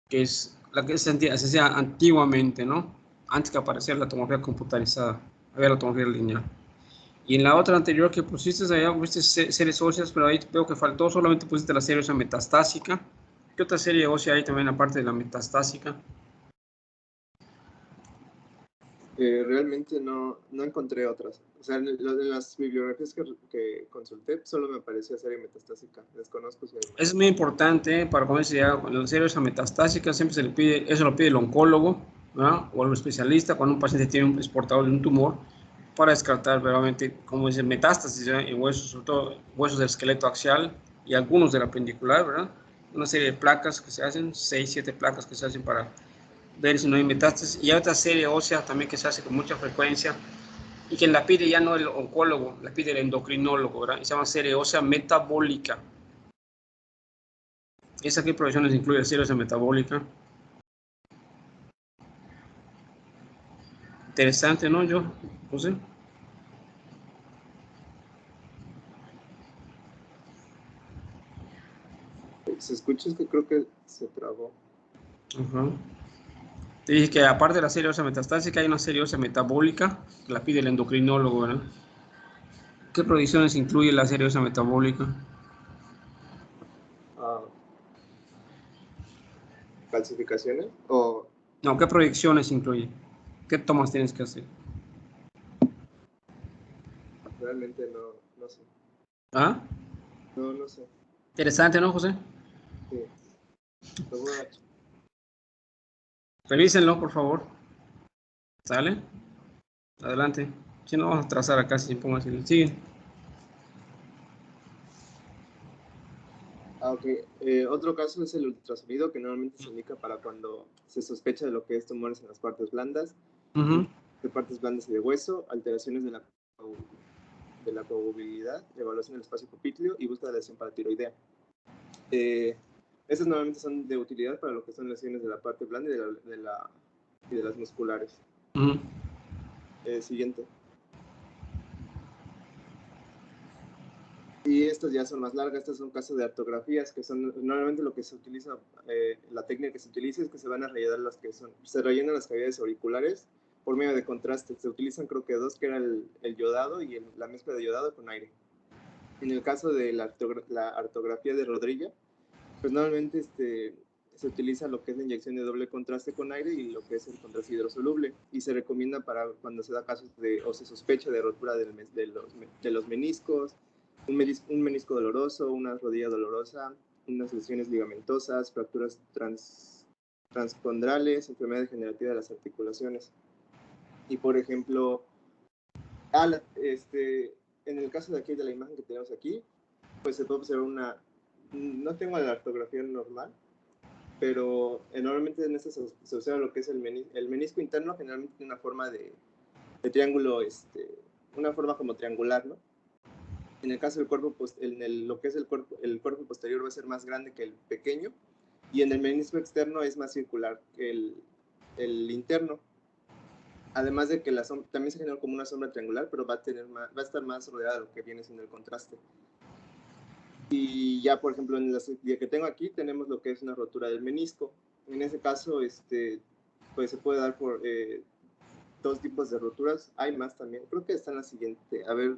[SPEAKER 2] Que es la que se hacía antiguamente, ¿no? Antes que apareciera la tomografía computarizada. Había la tomografía lineal. Y en la otra anterior que pusiste allá, pusiste series óseas, pero ahí veo que faltó, solamente pusiste la serie ósea metastásica. ¿Qué otra serie ósea hay también aparte de la metastásica?
[SPEAKER 7] Realmente no encontré otras. O sea, en las bibliografías que consulté, solo me aparecía serie metastásica. Desconozco si hay más.
[SPEAKER 2] Es muy importante para conocer ya la serie ósea metastásica, siempre se le pide, eso lo pide el oncólogo, ¿verdad? O el especialista cuando un paciente tiene un portador de un tumor, para descartar realmente, como dice, metástasis en huesos, sobre todo huesos del esqueleto axial y algunos del apendicular, ¿verdad? Una serie de placas que se hacen, 6, 7 placas que se hacen para ver si no hay metástasis. Y hay otra serie ósea también que se hace con mucha frecuencia y que la pide ya no el oncólogo, la pide el endocrinólogo, ¿verdad? Y se llama serie ósea metabólica. ¿Esa qué proyecciones incluye la serie ósea metabólica? Interesante, ¿no, yo? José.
[SPEAKER 7] Se escucha, es que creo que se trabó.
[SPEAKER 2] Te dije que aparte de la serie ósea metastásica hay una serie ósea metabólica que la pide el endocrinólogo, ¿verdad? ¿Qué proyecciones incluye la serie ósea metabólica?
[SPEAKER 7] ¿Calcificaciones? ¿O
[SPEAKER 2] No, ¿qué proyecciones incluye? ¿Qué tomas tienes que hacer?
[SPEAKER 7] realmente no sé?
[SPEAKER 2] ¿Ah?
[SPEAKER 7] No sé.
[SPEAKER 2] Interesante, ¿no, José?
[SPEAKER 7] Sí. Lo voy a...
[SPEAKER 2] Revísenlo, por favor. ¿Sale? Adelante. Si no, vamos a trazar acá sin pongo así. Sigue.
[SPEAKER 7] Ok. Otro caso es el ultrasonido, que normalmente se indica para cuando se sospecha de lo que es tumores en las partes blandas, de partes blandas y de hueso, alteraciones de la coagulabilidad, evaluación del espacio pupitlio y búsqueda de lesión paratiroidea. Estas normalmente son de utilidad para lo que son lesiones de la parte blanda y de las musculares. Siguiente. Y estas ya son más largas, estas son casos de artografías, que son normalmente lo que se utiliza, la técnica que se utiliza es que se van a rellenar se rellenan las cavidades auriculares por medio de contraste. Se utilizan creo que dos, que era el yodado y la mezcla de yodado con aire. En el caso de la artografía de Rodriguez, pues normalmente se utiliza lo que es la inyección de doble contraste con aire y lo que es el contraste hidrosoluble, y se recomienda para cuando se da casos o se sospecha de rotura de los meniscos, un menisco doloroso, una rodilla dolorosa, unas lesiones ligamentosas, fracturas transcondrales, enfermedad degenerativa de las articulaciones. Y por ejemplo, en el caso de aquí, de la imagen que tenemos aquí, pues se puede observar no tengo la ortografía normal, pero normalmente en esta se observa lo que es el menisco interno, generalmente tiene una forma de triángulo, una forma como triangular, ¿no? En el caso del cuerpo, lo que es el cuerpo posterior va a ser más grande que el pequeño, y en el menisco externo es más circular que el interno. Además de que la sombra también se genera como una sombra triangular, pero va a estar más rodeada de lo que viene siendo el contraste. Y ya, por ejemplo, en la día que tengo aquí, tenemos lo que es una rotura del menisco. En ese caso, pues se puede dar por dos tipos de roturas. Hay más también. Creo que está en la siguiente. A ver,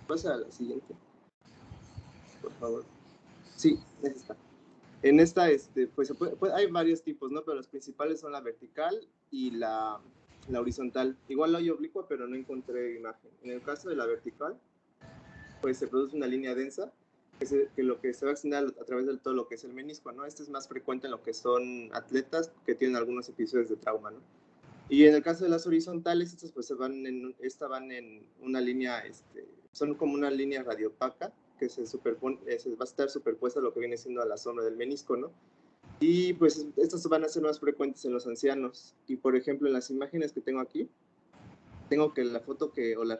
[SPEAKER 7] pasa a la siguiente, por favor. Sí, esa está. En esta, pues hay varios tipos, ¿no? Pero los principales son la vertical y la horizontal. Igual hay oblicua, pero no encontré imagen. En el caso de la vertical, pues se produce una línea densa, que lo que se va a extender a través de todo lo que es el menisco, ¿no? Este es más frecuente en lo que son atletas que tienen algunos episodios de trauma, ¿no? Y en el caso de las horizontales, estas pues van en una línea, son como una línea radiopaca que se superpone, va a estar superpuesta a lo que viene siendo a la sombra del menisco, ¿no? Y pues estas van a ser más frecuentes en los ancianos. Y por ejemplo, en las imágenes que tengo aquí, tengo que la foto que, o la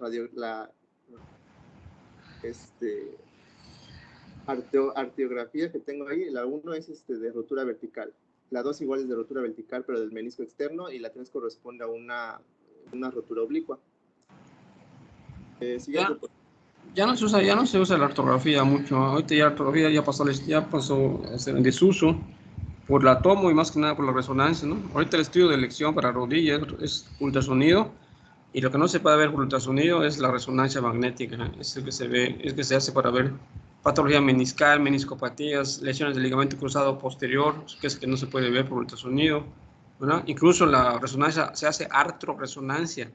[SPEAKER 7] arteriografía que tengo ahí, la 1 es de rotura vertical, la 2 igual es de rotura vertical pero del menisco externo, y la 3 corresponde a una rotura oblicua. Siguiente.
[SPEAKER 2] Ya no se usa la ortografía mucho. Ahorita ya la ortografía ya pasó en desuso por la tomo y más que nada por la resonancia, ¿no? Ahorita el estudio de elección para rodillas es ultrasonido, y lo que no se puede ver por ultrasonido es la resonancia magnética. Es el que se ve, es que se hace para ver patología meniscal, meniscopatías, lesiones del ligamento cruzado posterior, que es que no se puede ver por ultrasonido, ¿verdad? Incluso la resonancia se hace artroresonancia,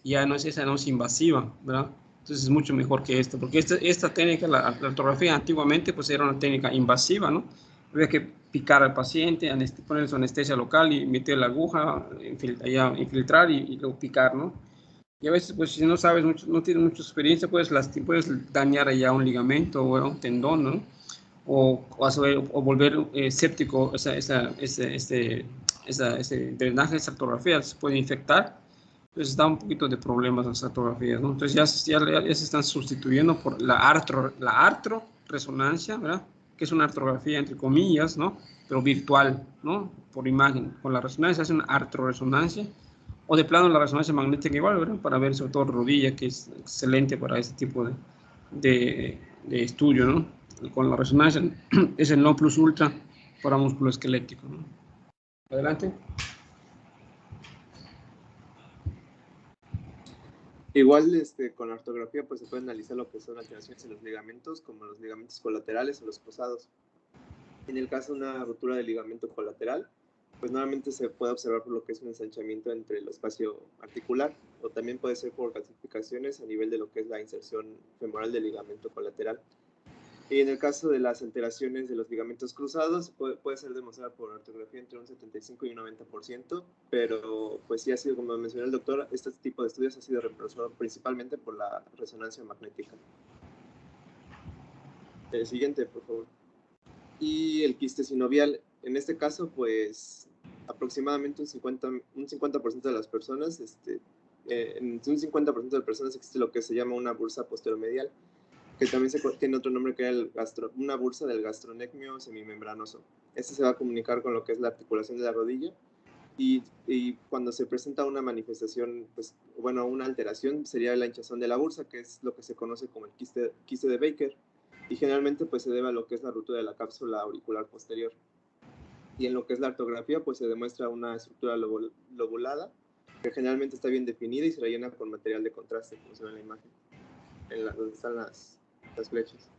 [SPEAKER 2] ya no es invasiva, ¿verdad? Entonces es mucho mejor que esta, porque esta técnica, la ortografía antiguamente, pues era una técnica invasiva, ¿no? Había que picar al paciente, ponerle su anestesia local y meter la aguja, infiltrar y luego picar, ¿no? Y a veces, pues si no sabes mucho, no tienes mucha experiencia, puedes dañar allá un ligamento o un tendón, ¿no? O volver séptico ese drenaje, esa ortografía, se puede infectar. Entonces da un poquito de problemas las ortografías, ¿no? Entonces ya se están sustituyendo por la artroresonancia, ¿verdad? Que es una ortografía entre comillas, ¿no? Pero virtual, ¿no? Por imagen. Con la resonancia se hace una artroresonancia, o de plano la resonancia magnética igual, ¿verdad? Para ver sobre todo rodilla, que es excelente para este tipo de estudio, ¿no? Con la resonancia es el no plus ultra para músculo esquelético, ¿no? Adelante.
[SPEAKER 7] Igual con la ortografía pues se puede analizar lo que son alteraciones en los ligamentos, como los ligamentos colaterales o los cruzados. En el caso de una rotura del ligamento colateral, pues normalmente se puede observar por lo que es un ensanchamiento entre el espacio articular, o también puede ser por calcificaciones a nivel de lo que es la inserción femoral del ligamento colateral. Y en el caso de las alteraciones de los ligamentos cruzados, puede ser demostrada por ortografía entre un 75 y un 90%, pero pues sí ha sido, como mencionó el doctor, este tipo de estudios ha sido reforzado principalmente por la resonancia magnética. El siguiente, por favor. Y el quiste sinovial, en este caso, pues aproximadamente un 50% de las personas, en un 50% de personas existe lo que se llama una bursa posteromedial, que también tiene otro nombre que es una bursa del gastrocnecmio semimembranoso. Este se va a comunicar con lo que es la articulación de la rodilla, y cuando se presenta una manifestación, pues, bueno, una alteración, sería la hinchazón de la bursa, que es lo que se conoce como el quiste de Baker, y generalmente pues se debe a lo que es la ruptura de la cápsula auricular posterior. Y en lo que es la ortografía, pues se demuestra una estructura lobulada, que generalmente está bien definida y se rellena con material de contraste, como se ve en la imagen, donde están las flechas.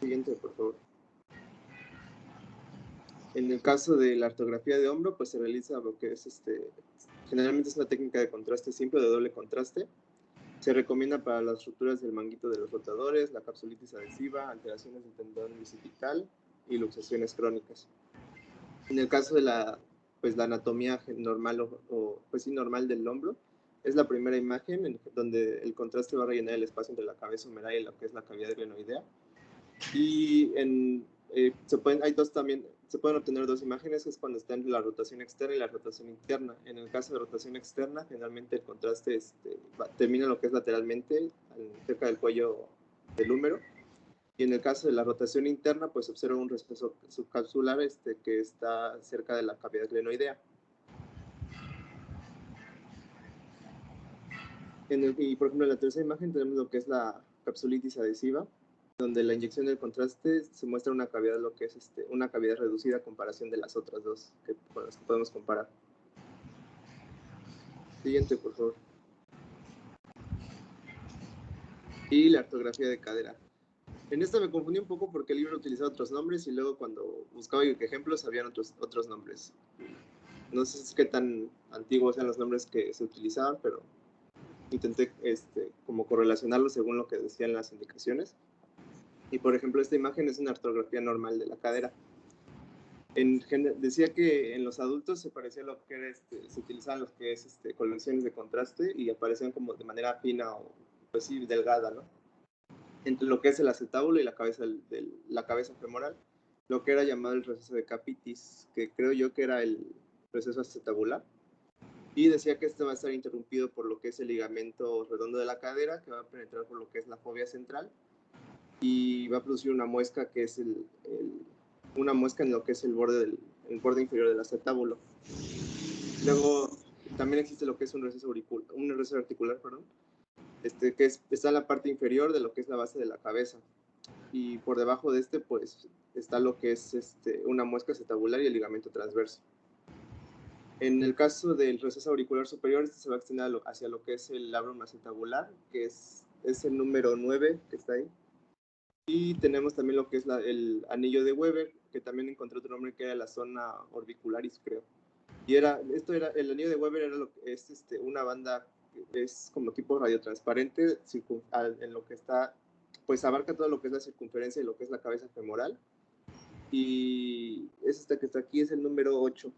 [SPEAKER 7] Siguiente, por favor. En el caso de la ortografía de hombro, pues se realiza lo que es generalmente es una técnica de contraste simple, de doble contraste. Se recomienda para las rupturas del manguito de los rotadores, la capsulitis adhesiva, alteraciones del tendón bicipital y luxaciones crónicas. En el caso de la anatomía normal pues sí, normal del hombro, es la primera imagen donde el contraste va a rellenar el espacio entre la cabeza humeral y lo que es la cavidad glenoidea. Y se pueden obtener dos imágenes, que es cuando está en la rotación externa y la rotación interna. En el caso de rotación externa, generalmente el contraste termina lo que es lateralmente, cerca del cuello del húmero. Y en el caso de la rotación interna, pues observa un respeso subcapsular que está cerca de la cavidad glenoidea. Y por ejemplo, en la tercera imagen tenemos lo que es la capsulitis adhesiva, donde la inyección del contraste se muestra una cavidad, lo que es una cavidad reducida a comparación de las otras dos con las que podemos comparar. Siguiente, por favor. Y la artrografía de cadera. En esta me confundí un poco porque el libro utilizaba otros nombres y luego cuando buscaba ejemplos habían otros nombres. No sé qué tan antiguos sean los nombres que se utilizaban, pero intenté como correlacionarlos según lo que decían las indicaciones. Y por ejemplo, esta imagen es una artrografía normal de la cadera. Decía que en los adultos se parecía a lo que era, se utilizaban lo que es coloraciones de contraste y aparecían como de manera fina o pues sí, delgada, ¿no? Entre lo que es el acetábulo y la cabeza femoral, lo que era llamado el receso de capitis, que creo yo que era el receso acetabular. Y decía que este va a estar interrumpido por lo que es el ligamento redondo de la cadera, que va a penetrar por lo que es la fobia central y va a producir una muesca que es una muesca en lo que es el borde inferior del acetábulo. Luego también existe lo que es un receso articular, perdón, que está en la parte inferior de lo que es la base de la cabeza. Y por debajo de pues está lo que es una muesca acetabular y el ligamento transverso. En el caso del receso auricular superior, se va a extender hacia lo que es el labrum acetabular, que es el número 9 que está ahí. Y tenemos también lo que es el anillo de Weber, que también encontré otro nombre que era la zona orbicularis, creo. Y el anillo de Weber era lo que es una banda que es como tipo radiotransparente, en lo que está, pues abarca todo lo que es la circunferencia y lo que es la cabeza femoral. Y es que está aquí, es el número 8.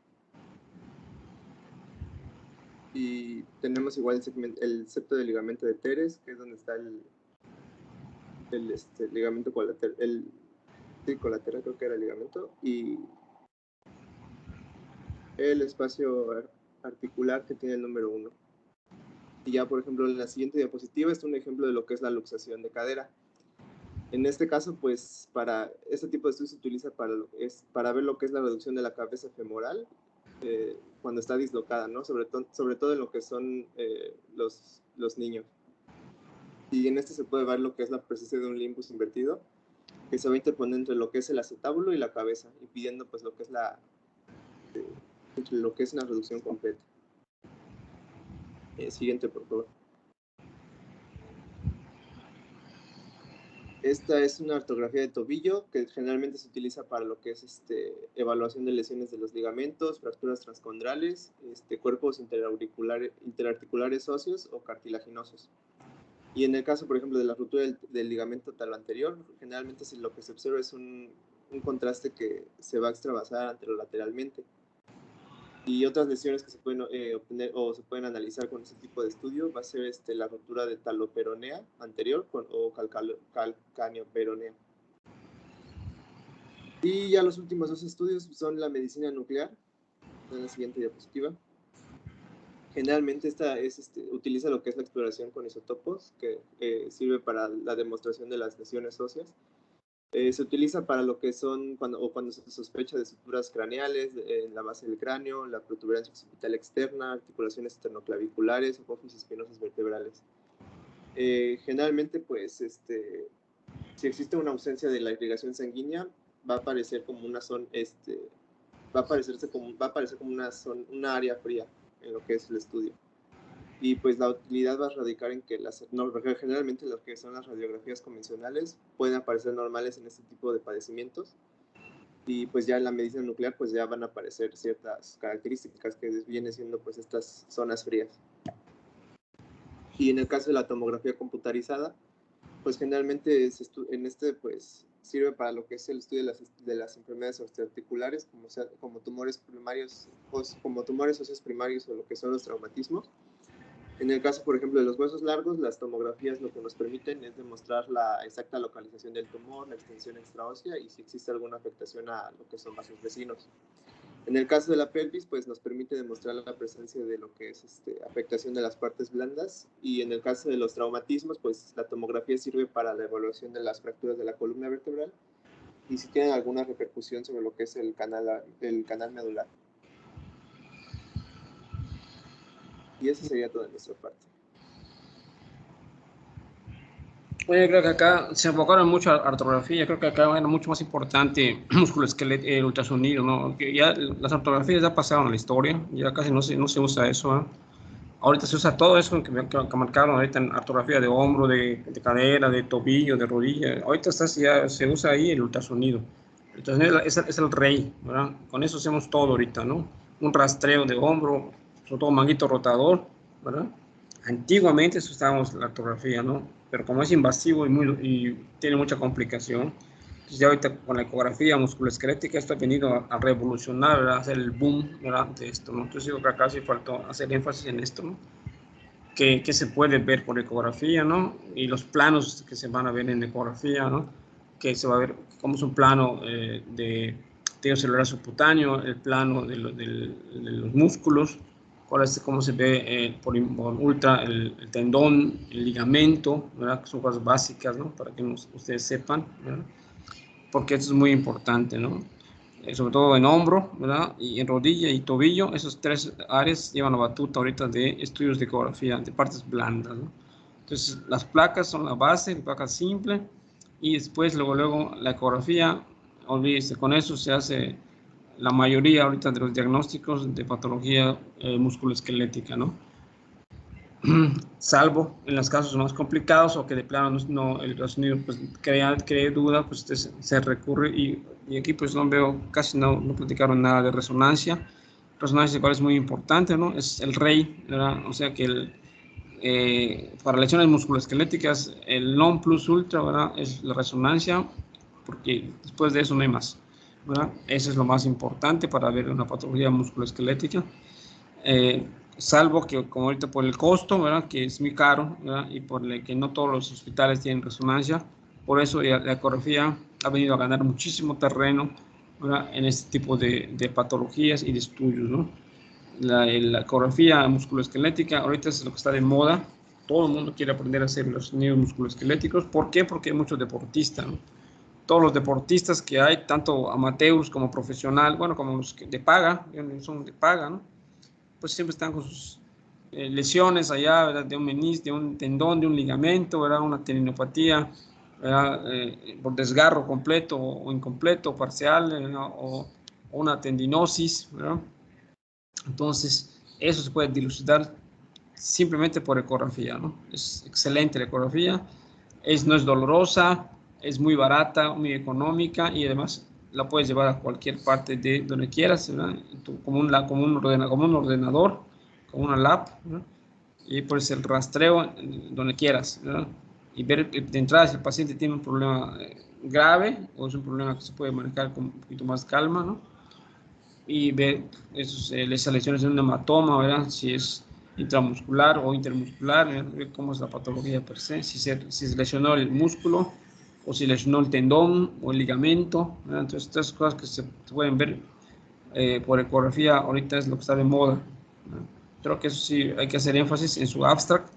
[SPEAKER 7] Y tenemos igual el septo del ligamento de Teres, que es donde está el ligamento colateral, colateral creo que era el ligamento, y el espacio articular que tiene el número 1. Y ya, por ejemplo, en la siguiente diapositiva es un ejemplo de lo que es la luxación de cadera. En este caso, pues, para este tipo de estudios se utiliza para ver lo que es la reducción de la cabeza femoral cuando está dislocada, ¿no? Sobre todo en lo que son los niños. Y en este se puede ver lo que es la presencia de un limbus invertido, que se va a interponer entre lo que es el acetábulo y la cabeza, impidiendo pues lo que es una reducción completa. Siguiente, por favor. Esta es una artrografía de tobillo que generalmente se utiliza para lo que es evaluación de lesiones de los ligamentos, fracturas transcondrales, cuerpos interarticulares óseos o cartilaginosos. Y en el caso, por ejemplo, de la ruptura del ligamento taloanterior, generalmente lo que se observa es un contraste que se va a extravasar anterolateralmente. Y otras lesiones que se pueden obtener o se pueden analizar con este tipo de estudio va a ser la ruptura de taloperonea anterior o calcaneoperonea. Y ya los últimos dos estudios son la medicina nuclear, en la siguiente diapositiva. Generalmente utiliza lo que es la exploración con isótopos, que sirve para la demostración de las lesiones óseas. Se utiliza para lo que son cuando se sospecha de suturas craneales en la base del cráneo, la protuberancia occipital externa, articulaciones esternoclaviculares o apófisis espinosas vertebrales. Generalmente, pues, si existe una ausencia de la irrigación sanguínea, va a aparecer como una zona, va a aparecer como una área fría en lo que es el estudio. Y pues la utilidad va a radicar en que generalmente lo que son las radiografías convencionales pueden aparecer normales en este tipo de padecimientos y pues ya en la medicina nuclear pues ya van a aparecer ciertas características que vienen siendo pues estas zonas frías. Y en el caso de la tomografía computarizada, pues generalmente pues sirve para lo que es el estudio de las enfermedades osteoarticulares como tumores primarios como tumores óseos primarios o lo que son los traumatismos. En el caso, por ejemplo, de los huesos largos, las tomografías lo que nos permiten es demostrar la exacta localización del tumor, la extensión extraósea y si existe alguna afectación a lo que son vasos vecinos. En el caso de la pelvis, pues nos permite demostrar la presencia de lo que es afectación de las partes blandas y en el caso de los traumatismos, pues la tomografía sirve para la evaluación de las fracturas de la columna vertebral y si tienen alguna repercusión sobre lo que es el canal medular. Y eso sería todo de nuestra parte.
[SPEAKER 2] Oye, creo que acá se enfocaron mucho a artrografía. Creo que acá era mucho más importante músculo esqueleto, el ultrasonido, ¿no? Que ya las artrografías ya pasaron a la historia, ya casi no se usa eso, ¿eh? Ahorita se usa todo eso que marcaron ahorita en artrografía de hombro, de cadera, de tobillo, de rodilla. Ahorita ya se usa ahí el ultrasonido. El ultrasonido es el rey, ¿verdad? Con eso hacemos todo ahorita, ¿no? Un rastreo de hombro, sobre todo manguito rotador, ¿verdad? Antiguamente eso usábamos la artrografía, ¿no? Pero como es invasivo y tiene mucha complicación, entonces ya ahorita con la ecografía musculoesquelética esto ha venido a revolucionar, ¿verdad? A hacer el boom, ¿verdad? De esto, ¿no? Entonces digo que acá sí faltó hacer énfasis en esto, ¿no? Que se puede ver por ecografía, ¿no? Y los planos que se van a ver en ecografía, ¿no? Que se va a ver cómo es un plano de tejido celular subcutáneo, el plano de los músculos, cómo se ve por ultra el tendón, el ligamento, ¿verdad? Que son cosas básicas, ¿no? Para que ustedes sepan, ¿verdad? Porque esto es muy importante, ¿no? Sobre todo en hombro, ¿verdad? Y en rodilla y tobillo, esos tres áreas llevan la batuta ahorita de estudios de ecografía, de partes blandas, ¿no? Entonces, las placas son la base, la placa simple, y después, luego la ecografía, olvídese, con eso se hace la mayoría ahorita de los diagnósticos de patología musculoesquelética, ¿no? Salvo en los casos más complicados o que de plano el ultrasonido pues, cree duda, pues se recurre y aquí pues no veo, casi no platicaron nada de resonancia. Resonancia igual es muy importante, ¿no? Es el rey, ¿verdad? O sea que para lesiones musculoesqueléticas el non plus ultra, ¿verdad? Es la resonancia, porque después de eso no hay más, ¿verdad? Eso es lo más importante para ver una patología musculoesquelética. Salvo que como ahorita por el costo, ¿verdad? Que es muy caro, ¿verdad? Y por el que no todos los hospitales tienen resonancia, por eso la ecografía ha venido a ganar muchísimo terreno, ¿verdad? En este tipo de patologías y de estudios, ¿no? La ecografía musculoesquelética ahorita es lo que está de moda, todo el mundo quiere aprender a hacer los sonidos musculoesqueléticos. ¿Por qué? Porque hay muchos deportistas, ¿no? Todos los deportistas que hay, tanto amateurs como profesional, bueno, como los que de paga, son de paga, ¿no? Pues siempre están con sus lesiones allá, ¿verdad? De un menisco, de un tendón, de un ligamento, ¿verdad? Una tendinopatía, ¿verdad? Por desgarro completo o incompleto, parcial, o una tendinosis, ¿verdad? Entonces, eso se puede dilucidar simplemente por ecografía, ¿no? Es excelente la ecografía, no es dolorosa, es muy barata, muy económica y además la puedes llevar a cualquier parte de donde quieras, ¿verdad? Como un ordenador, como una lap, ¿verdad? Y puedes el rastreo donde quieras, ¿verdad? Y ver de entrada si el paciente tiene un problema grave o es un problema que se puede manejar con un poquito más calma, ¿no? Y ver esas lesiones en un hematoma, ¿verdad? Si es intramuscular o intermuscular, ver cómo es la patología per se, si se lesionó el músculo o si lesionó el tendón o el ligamento, ¿verdad? Entonces, estas cosas que se pueden ver por ecografía ahorita es lo que está de moda, ¿verdad? Creo que eso sí hay que hacer énfasis en su abstract,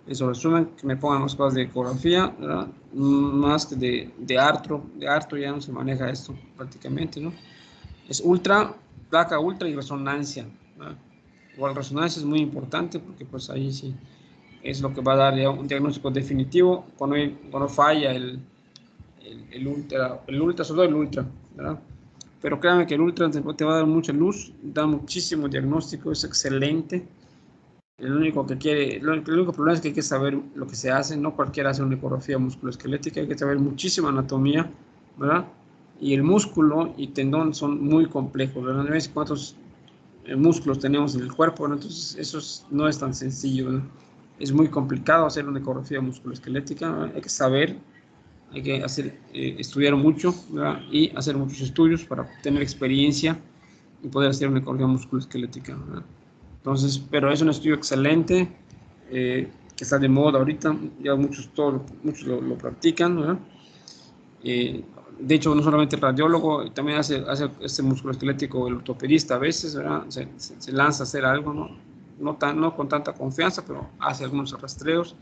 [SPEAKER 2] en su resumen, que me pongan más cosas de ecografía, ¿verdad? Más que de artro ya no se maneja esto prácticamente, ¿no? Es placa ultra y resonancia, ¿verdad? Igual resonancia es muy importante porque pues ahí sí es lo que va a dar ya un diagnóstico definitivo cuando falla el ultra, solo el ultra, ¿verdad? Pero créanme que el ultra te va a dar mucha luz, da muchísimo diagnóstico, es excelente. El único problema es que hay que saber lo que se hace, no cualquiera hace una ecografía musculoesquelética, hay que saber muchísima anatomía, ¿verdad? Y el músculo y tendón son muy complejos, ¿verdad? No sé cuántos músculos tenemos en el cuerpo, ¿no? Entonces eso no es tan sencillo, ¿verdad? Es muy complicado hacer una ecografía musculoesquelética, ¿verdad? Hay que saber, hay que estudiar mucho, ¿verdad? Y hacer muchos estudios para tener experiencia y poder hacer una ecografía musculoesquelética, ¿verdad? Entonces, pero es un estudio excelente, que está de moda ahorita, ya muchos lo practican, ¿verdad? De hecho, no solamente el radiólogo, también hace este músculo esquelético el ortopedista a veces, ¿verdad? Se lanza a hacer algo, no con tanta confianza, pero hace algunos rastreos.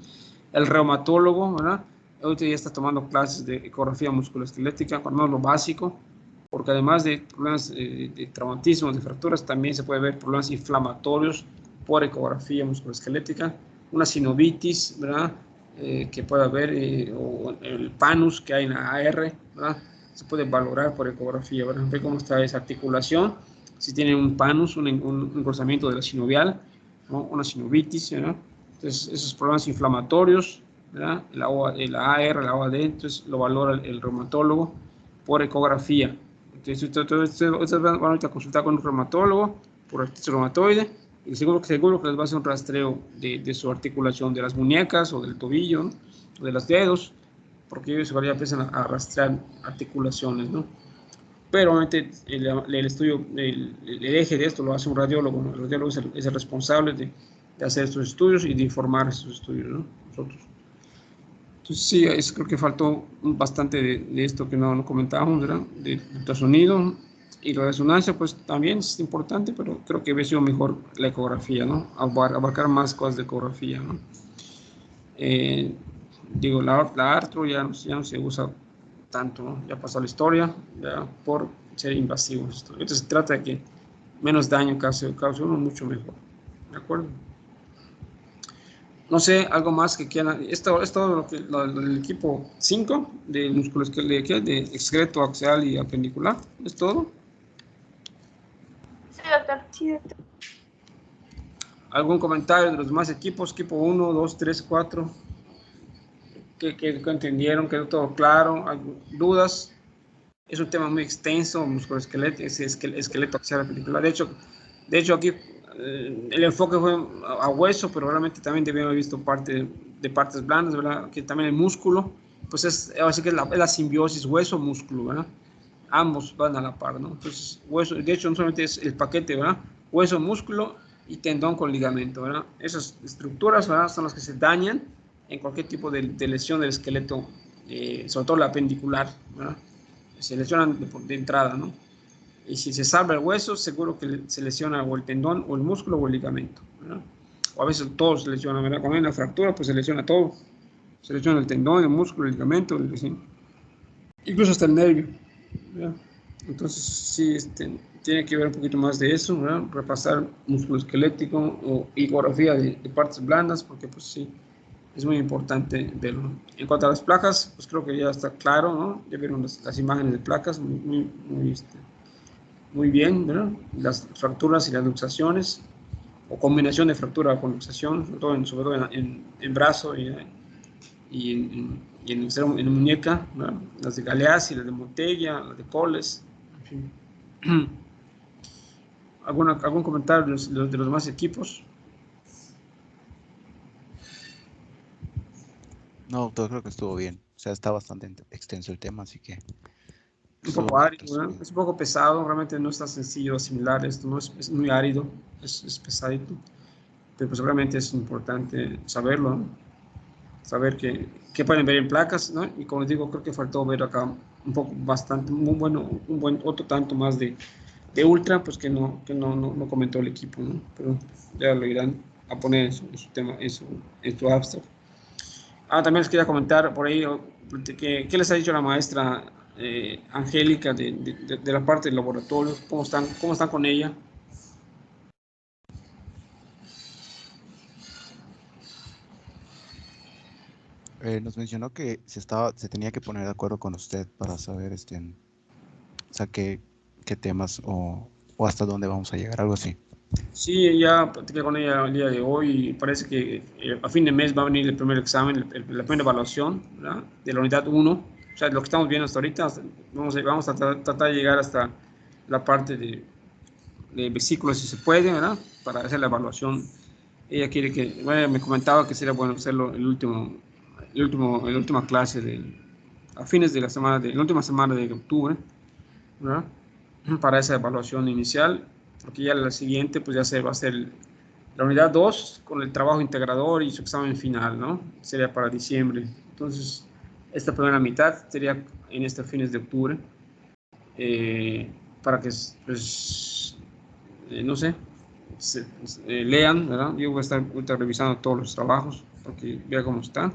[SPEAKER 2] El reumatólogo, ¿verdad? Ahorita ya está tomando clases de ecografía musculoesquelética, por lo menos lo básico, porque además de problemas de traumatismo, de fracturas, también se puede ver problemas inflamatorios por ecografía musculoesquelética, una sinovitis, ¿verdad? que pueda haber, o el PANUS que hay en la AR, ¿verdad? Se puede valorar por ecografía, ¿verdad? Ver cómo está esa articulación, si tiene un PANUS, un engrosamiento de la sinovial, ¿no? Una sinovitis, ¿verdad? Entonces, esos problemas inflamatorios, ¿verdad? La AR, la OAD, entonces lo valora el reumatólogo por ecografía. Entonces, ustedes van a consultar con un reumatólogo por artritis reumatoide, y seguro que les va a hacer un rastreo de su articulación, de las muñecas o del tobillo, ¿no? O de los dedos, porque ellos ya empiezan a rastrear articulaciones, ¿no? Pero obviamente el estudio, el eje de esto lo hace un radiólogo, ¿no? El radiólogo es el responsable de hacer estos estudios y de informar estos estudios, ¿no? Nosotros. Entonces sí, creo que faltó bastante de esto que no comentábamos, ¿verdad? De ultrasonido. Y la resonancia, pues también es importante, pero creo que hubiera sido mejor la ecografía, ¿no? Abarcar más cosas de ecografía, ¿no? Digo, la artro ya no se usa tanto, ¿no? Ya pasó la historia, ya por ser invasivo. Entonces se trata de que menos daño cause uno, mucho mejor. ¿De acuerdo? No sé, algo más que quieran. Esto es todo el equipo 5 de musculoesqueleto, de excreto axial y apendicular. ¿Es todo?
[SPEAKER 1] Sí, doctor.
[SPEAKER 3] Sí, doctor.
[SPEAKER 2] ¿Algún comentario de los demás equipos? Equipo 1, 2, 3, 4. ¿Qué entendieron? ¿Quedó todo claro? ¿Hay dudas? Es un tema muy extenso, musculoesqueleto, esqueleto axial apendicular. De hecho aquí el enfoque fue a hueso, pero realmente también debíamos haber visto parte de partes blandas, ¿verdad? Que también el músculo, pues así que es la simbiosis hueso-músculo, ¿verdad? Ambos van a la par, ¿no? Entonces, hueso, de hecho, no solamente es el paquete, ¿verdad? Hueso, músculo y tendón con ligamento, ¿verdad? Esas estructuras, ¿verdad? Son las que se dañan en cualquier tipo de lesión del esqueleto, sobre todo la apendicular, ¿verdad? Se lesionan de entrada, ¿no? Y si se salva el hueso, seguro que se lesiona o el tendón, o el músculo, o el ligamento, ¿verdad? O a veces todos se lesionan, ¿verdad? Cuando hay una fractura, pues se lesiona todo. Se lesiona el tendón, el músculo, el ligamento, incluso hasta el nervio, ¿verdad? Entonces, sí, tiene que ver un poquito más de eso, ¿verdad? Repasar músculo esquelético o ecografía de partes blandas, porque pues sí, es muy importante verlo. En cuanto a las placas, pues creo que ya está claro, ¿no? Ya vieron las imágenes de placas muy bien, ¿verdad? Las fracturas y las luxaciones, o combinación de fractura con luxación, sobre todo en brazo y en muñeca, ¿verdad? Las de Galeazzi, las de Montella, las de Coles, en fin. ¿Algún comentario de los demás equipos?
[SPEAKER 8] No, doctor, creo que estuvo bien. O sea, está bastante extenso el tema, así que...
[SPEAKER 2] Un poco árido, ¿verdad? Es un poco pesado, realmente no es tan sencillo asimilar esto, ¿no? Es muy árido, es pesadito, pero pues realmente es importante saberlo, ¿no? Saber qué pueden ver en placas, ¿no? Y como les digo, creo que faltó ver acá un poco, bastante, muy bueno, otro tanto más de ultra, pues que no comentó el equipo, ¿no? Pero ya lo irán a poner en su tema, en su abstract. También les quería comentar por ahí, ¿qué les ha dicho la maestra Angélica de la parte del laboratorio? ¿Cómo están con ella?
[SPEAKER 8] Nos mencionó que se tenía que poner de acuerdo con usted para saber o sea, qué temas o hasta dónde vamos a llegar, algo así.
[SPEAKER 2] Sí, ya platiqué con ella el día de hoy y parece que a fin de mes va a venir el primer examen, la primera evaluación, ¿verdad? De la unidad 1. O sea, lo que estamos viendo hasta ahorita, vamos a tratar de llegar hasta la parte de vesículos si se puede, ¿verdad? Para hacer la evaluación. Ella quiere que, bueno, me comentaba que sería bueno hacerlo la última clase a fines de la última semana de octubre, ¿verdad? Para esa evaluación inicial, porque ya la siguiente pues ya va a ser la unidad 2 con el trabajo integrador y su examen final, ¿no? Sería para diciembre. Entonces, esta primera mitad sería en estos fines de octubre, para que, pues, no sé, lean, ¿verdad? Yo voy a estar revisando todos los trabajos para que vea cómo está.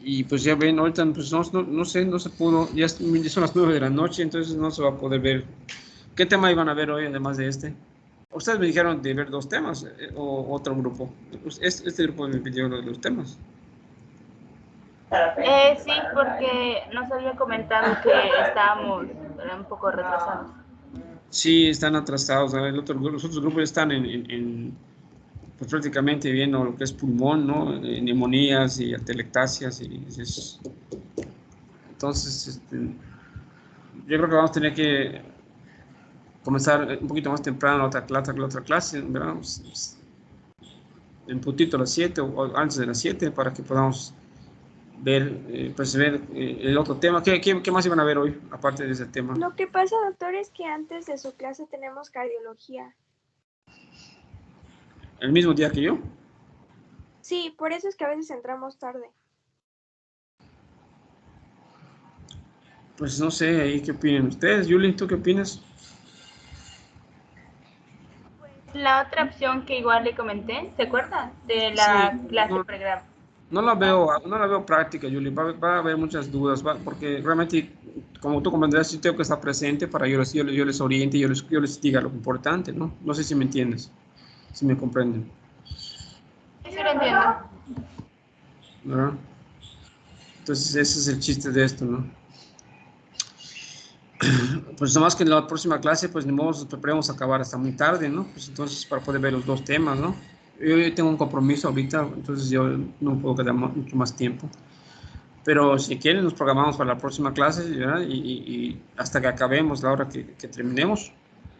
[SPEAKER 2] Y pues ya ven, ahorita pues no sé, no se pudo, ya son las 9 de la noche, entonces no se va a poder ver. ¿Qué tema iban a ver hoy además de este? Ustedes me dijeron de ver 2 temas, o otro grupo. Este grupo me pidió los temas.
[SPEAKER 1] Sí, porque nos había comentado que estábamos un poco retrasados.
[SPEAKER 2] Sí, están atrasados. Los otros grupos están pues prácticamente viendo lo que es pulmón, ¿no? Neumonías y atelectasias. Entonces, yo creo que vamos a tener que comenzar un poquito más temprano la otra clase, ¿verdad? En puntito a las 7 o antes de las 7 para que podamos ver el otro tema. ¿Qué más iban a ver hoy, aparte de ese tema?
[SPEAKER 3] Lo que pasa, doctor, es que antes de su clase tenemos cardiología.
[SPEAKER 2] ¿El mismo día que yo?
[SPEAKER 3] Sí, por eso es que a veces entramos tarde.
[SPEAKER 2] Pues no sé, ahí qué opinan ustedes. Yuli, ¿tú qué opinas?
[SPEAKER 1] La otra opción que igual le comenté, ¿se acuerda? De la clase pregrado.
[SPEAKER 2] No la veo práctica, Yuli. Va a haber muchas dudas, porque realmente, como tú comprenderás, yo tengo que estar presente para yo les oriente y yo les diga lo importante, ¿no? No sé si me entiendes, si me comprenden.
[SPEAKER 1] Sí, lo entiendo.
[SPEAKER 2] ¿Verdad? Entonces, ese es el chiste de esto, ¿no? Pues nomás que en la próxima clase, pues ni modo, nos preparemos a acabar hasta muy tarde, ¿no? Pues entonces, para poder ver los dos temas, ¿no? Yo tengo un compromiso ahorita, entonces yo no puedo quedar mucho más tiempo. Pero si quieren, nos programamos para la próxima clase, ¿verdad? Y hasta que acabemos, la hora que terminemos,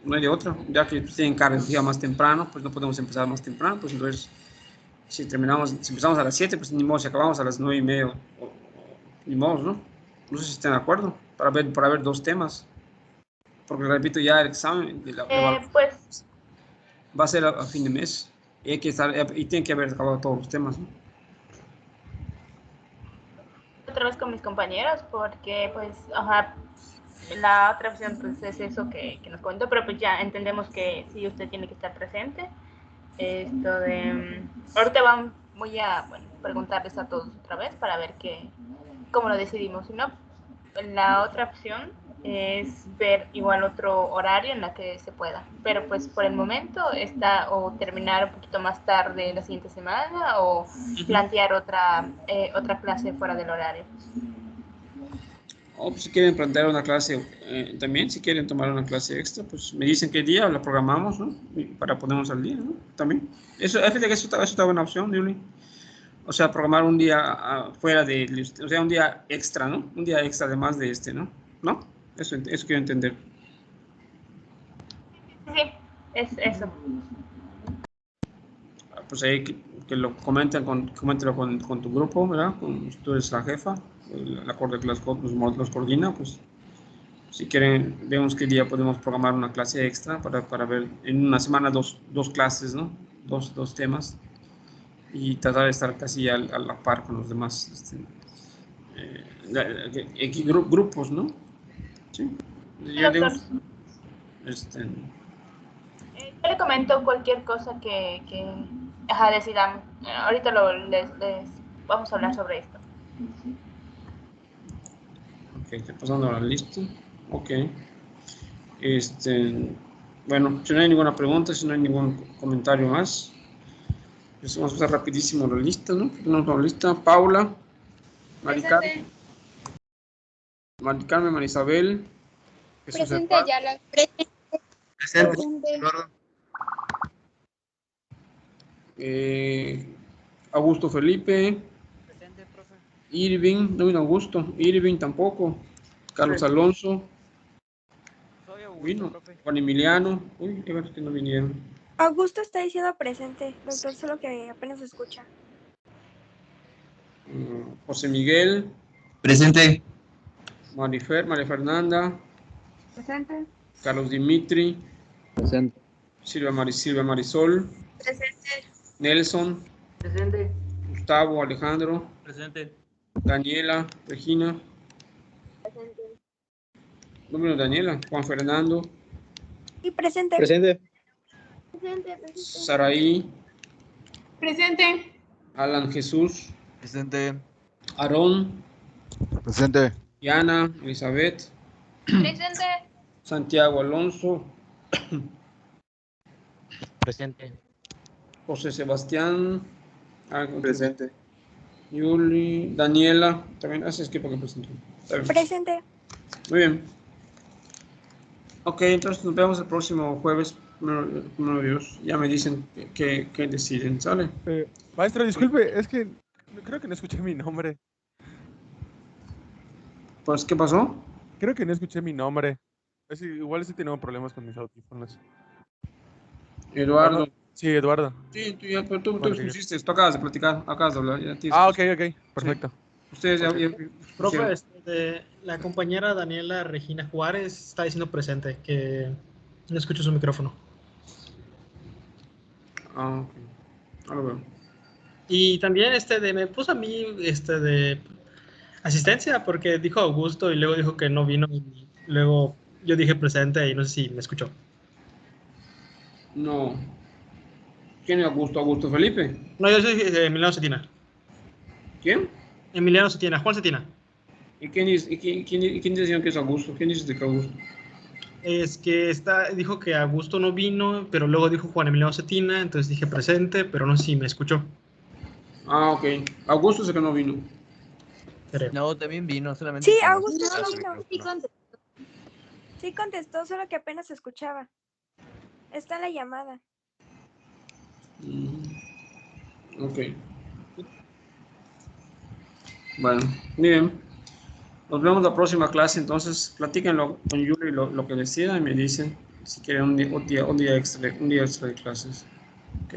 [SPEAKER 2] no hay de otra. Ya que tienen cardiología más temprano, pues no podemos empezar más temprano, pues entonces, si empezamos a las 7, pues ni modo, si acabamos a las 9:30, ni modo, ¿no? No sé si están de acuerdo, para ver dos temas. Porque repito, ya el examen
[SPEAKER 1] Pues
[SPEAKER 2] va a ser a fin de mes y hay que y tienen que haber acabado todos los temas, ¿no?
[SPEAKER 1] otra vez con mis compañeros, porque pues, ajá, la otra opción pues es eso que nos comentó, pero pues ya entendemos que sí usted tiene que estar presente. Esto de ahorita voy a preguntarles a todos otra vez para ver cómo lo decidimos. Si no, la otra opción es ver igual otro horario en la que se pueda, pero pues por el momento está o terminar un poquito más tarde la siguiente semana o plantear otra clase fuera del horario.
[SPEAKER 2] O pues, si quieren plantear una clase también, si quieren tomar una clase extra, pues me dicen qué día la programamos, ¿no? Para ponernos al día, ¿no? También. Eso está buena opción, Yuli. O sea, programar un día fuera o sea, un día extra, ¿no? Un día extra además de este, ¿no? ¿No? Eso quiero entender.
[SPEAKER 1] Sí, es eso.
[SPEAKER 2] Pues ahí que lo coméntelo con tu grupo, ¿verdad? Tú eres la jefa, la que los coordina, pues si quieren, vemos qué día podemos programar una clase extra para ver en una semana dos clases, ¿no? Dos temas y tratar de estar casi a la par con los demás grupos, ¿no? Sí. Yo digo,
[SPEAKER 1] yo le comento cualquier cosa que decidamos. Ahorita les vamos a hablar sobre esto.
[SPEAKER 2] Ok, estoy pasando a la lista. Ok. Bueno, si no hay ninguna pregunta, si no hay ningún comentario más, pues vamos a pasar rapidísimo la lista, ¿no? Tenemos la lista. Paula, Maricarmen, Marisabel.
[SPEAKER 9] Presente ya la presente.
[SPEAKER 2] Augusto Felipe.
[SPEAKER 10] Presente, profe.
[SPEAKER 2] Irving, no vino Augusto. Irving tampoco. Carlos Alonso.
[SPEAKER 10] Soy Augusto,
[SPEAKER 2] Vino.
[SPEAKER 10] profe.
[SPEAKER 2] Juan Emiliano. Uy, qué ver que no vinieron.
[SPEAKER 3] Augusto está diciendo presente, doctor, solo que apenas escucha.
[SPEAKER 2] José Miguel.
[SPEAKER 11] Presente.
[SPEAKER 2] María Fernanda.
[SPEAKER 9] Presente.
[SPEAKER 2] Carlos Dimitri.
[SPEAKER 5] Presente.
[SPEAKER 2] Silvia Marisol.
[SPEAKER 9] Presente.
[SPEAKER 2] Nelson.
[SPEAKER 10] Presente.
[SPEAKER 2] Gustavo Alejandro.
[SPEAKER 10] Presente.
[SPEAKER 2] Daniela. Regina.
[SPEAKER 9] Presente.
[SPEAKER 2] Número Daniela. Juan Fernando.
[SPEAKER 3] Y presente.
[SPEAKER 5] Presente.
[SPEAKER 9] Presente.
[SPEAKER 2] Saraí.
[SPEAKER 9] Presente.
[SPEAKER 2] Alan Jesús.
[SPEAKER 11] Presente.
[SPEAKER 2] Aarón.
[SPEAKER 8] Presente.
[SPEAKER 2] Diana. Elizabeth.
[SPEAKER 9] Presente.
[SPEAKER 2] Santiago Alonso.
[SPEAKER 10] Presente.
[SPEAKER 2] José Sebastián.
[SPEAKER 7] Presente.
[SPEAKER 2] Yuli, Daniela, también haces que porque presentó. Está bien.
[SPEAKER 3] Presente.
[SPEAKER 2] Muy bien. Ok, entonces nos vemos el próximo jueves. Primero Dios. Ya me dicen qué deciden, ¿sale?
[SPEAKER 6] Maestro, disculpe, es que creo que no escuché mi nombre.
[SPEAKER 2] Pues, ¿qué pasó?
[SPEAKER 6] Creo que no escuché mi nombre. Igual sí tenemos problemas con mis audífonos.
[SPEAKER 2] Eduardo.
[SPEAKER 6] Bueno, sí, Eduardo.
[SPEAKER 2] Sí, pero tú
[SPEAKER 6] Bueno,
[SPEAKER 2] expusiste, tú acabas de platicar, acabas de hablar. Ya tienes
[SPEAKER 6] Ah,
[SPEAKER 2] que-
[SPEAKER 6] ok, perfecto.
[SPEAKER 2] Sí. Ustedes ya
[SPEAKER 12] Profe, la compañera Daniela Regina Juárez está diciendo presente, que no escucho su micrófono.
[SPEAKER 2] Ah, ok. Ahora veo.
[SPEAKER 12] Y también me puso a mí de asistencia porque dijo Augusto y luego dijo que no vino y luego yo dije presente y no sé si me escuchó.
[SPEAKER 2] No. ¿Quién es Augusto? ¿Augusto Felipe?
[SPEAKER 12] No, yo soy Emiliano Cetina.
[SPEAKER 2] ¿Quién?
[SPEAKER 12] Emiliano Cetina, Juan Cetina.
[SPEAKER 2] ¿Y quién decía que es Augusto? ¿Quién dice que Augusto?
[SPEAKER 12] Es que dijo que Augusto no vino, pero luego dijo Juan Emiliano Cetina, entonces dije presente, pero no sé si me escuchó.
[SPEAKER 2] Ah, ok. Augusto es el que no vino.
[SPEAKER 10] No, también vino, solamente.
[SPEAKER 3] Sí,
[SPEAKER 10] que no
[SPEAKER 3] Augusto
[SPEAKER 10] escuchaba
[SPEAKER 3] no
[SPEAKER 10] su
[SPEAKER 3] vino.
[SPEAKER 10] micrófono.
[SPEAKER 3] Sí contestó, solo que apenas escuchaba. Está en la llamada.
[SPEAKER 2] Ok. Bueno, muy bien. Nos vemos la próxima clase, entonces platíquenlo con Yuri lo que decidan y me dicen si quieren un día extra de clases. Ok.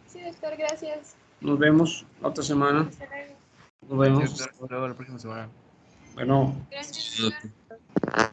[SPEAKER 9] Sí, doctor, gracias.
[SPEAKER 2] Nos vemos la otra semana.
[SPEAKER 9] Hasta luego.
[SPEAKER 2] Nos vemos.
[SPEAKER 10] Sí, doctor, nos vemos la próxima semana.
[SPEAKER 2] Bueno.
[SPEAKER 9] Gracias, doctor.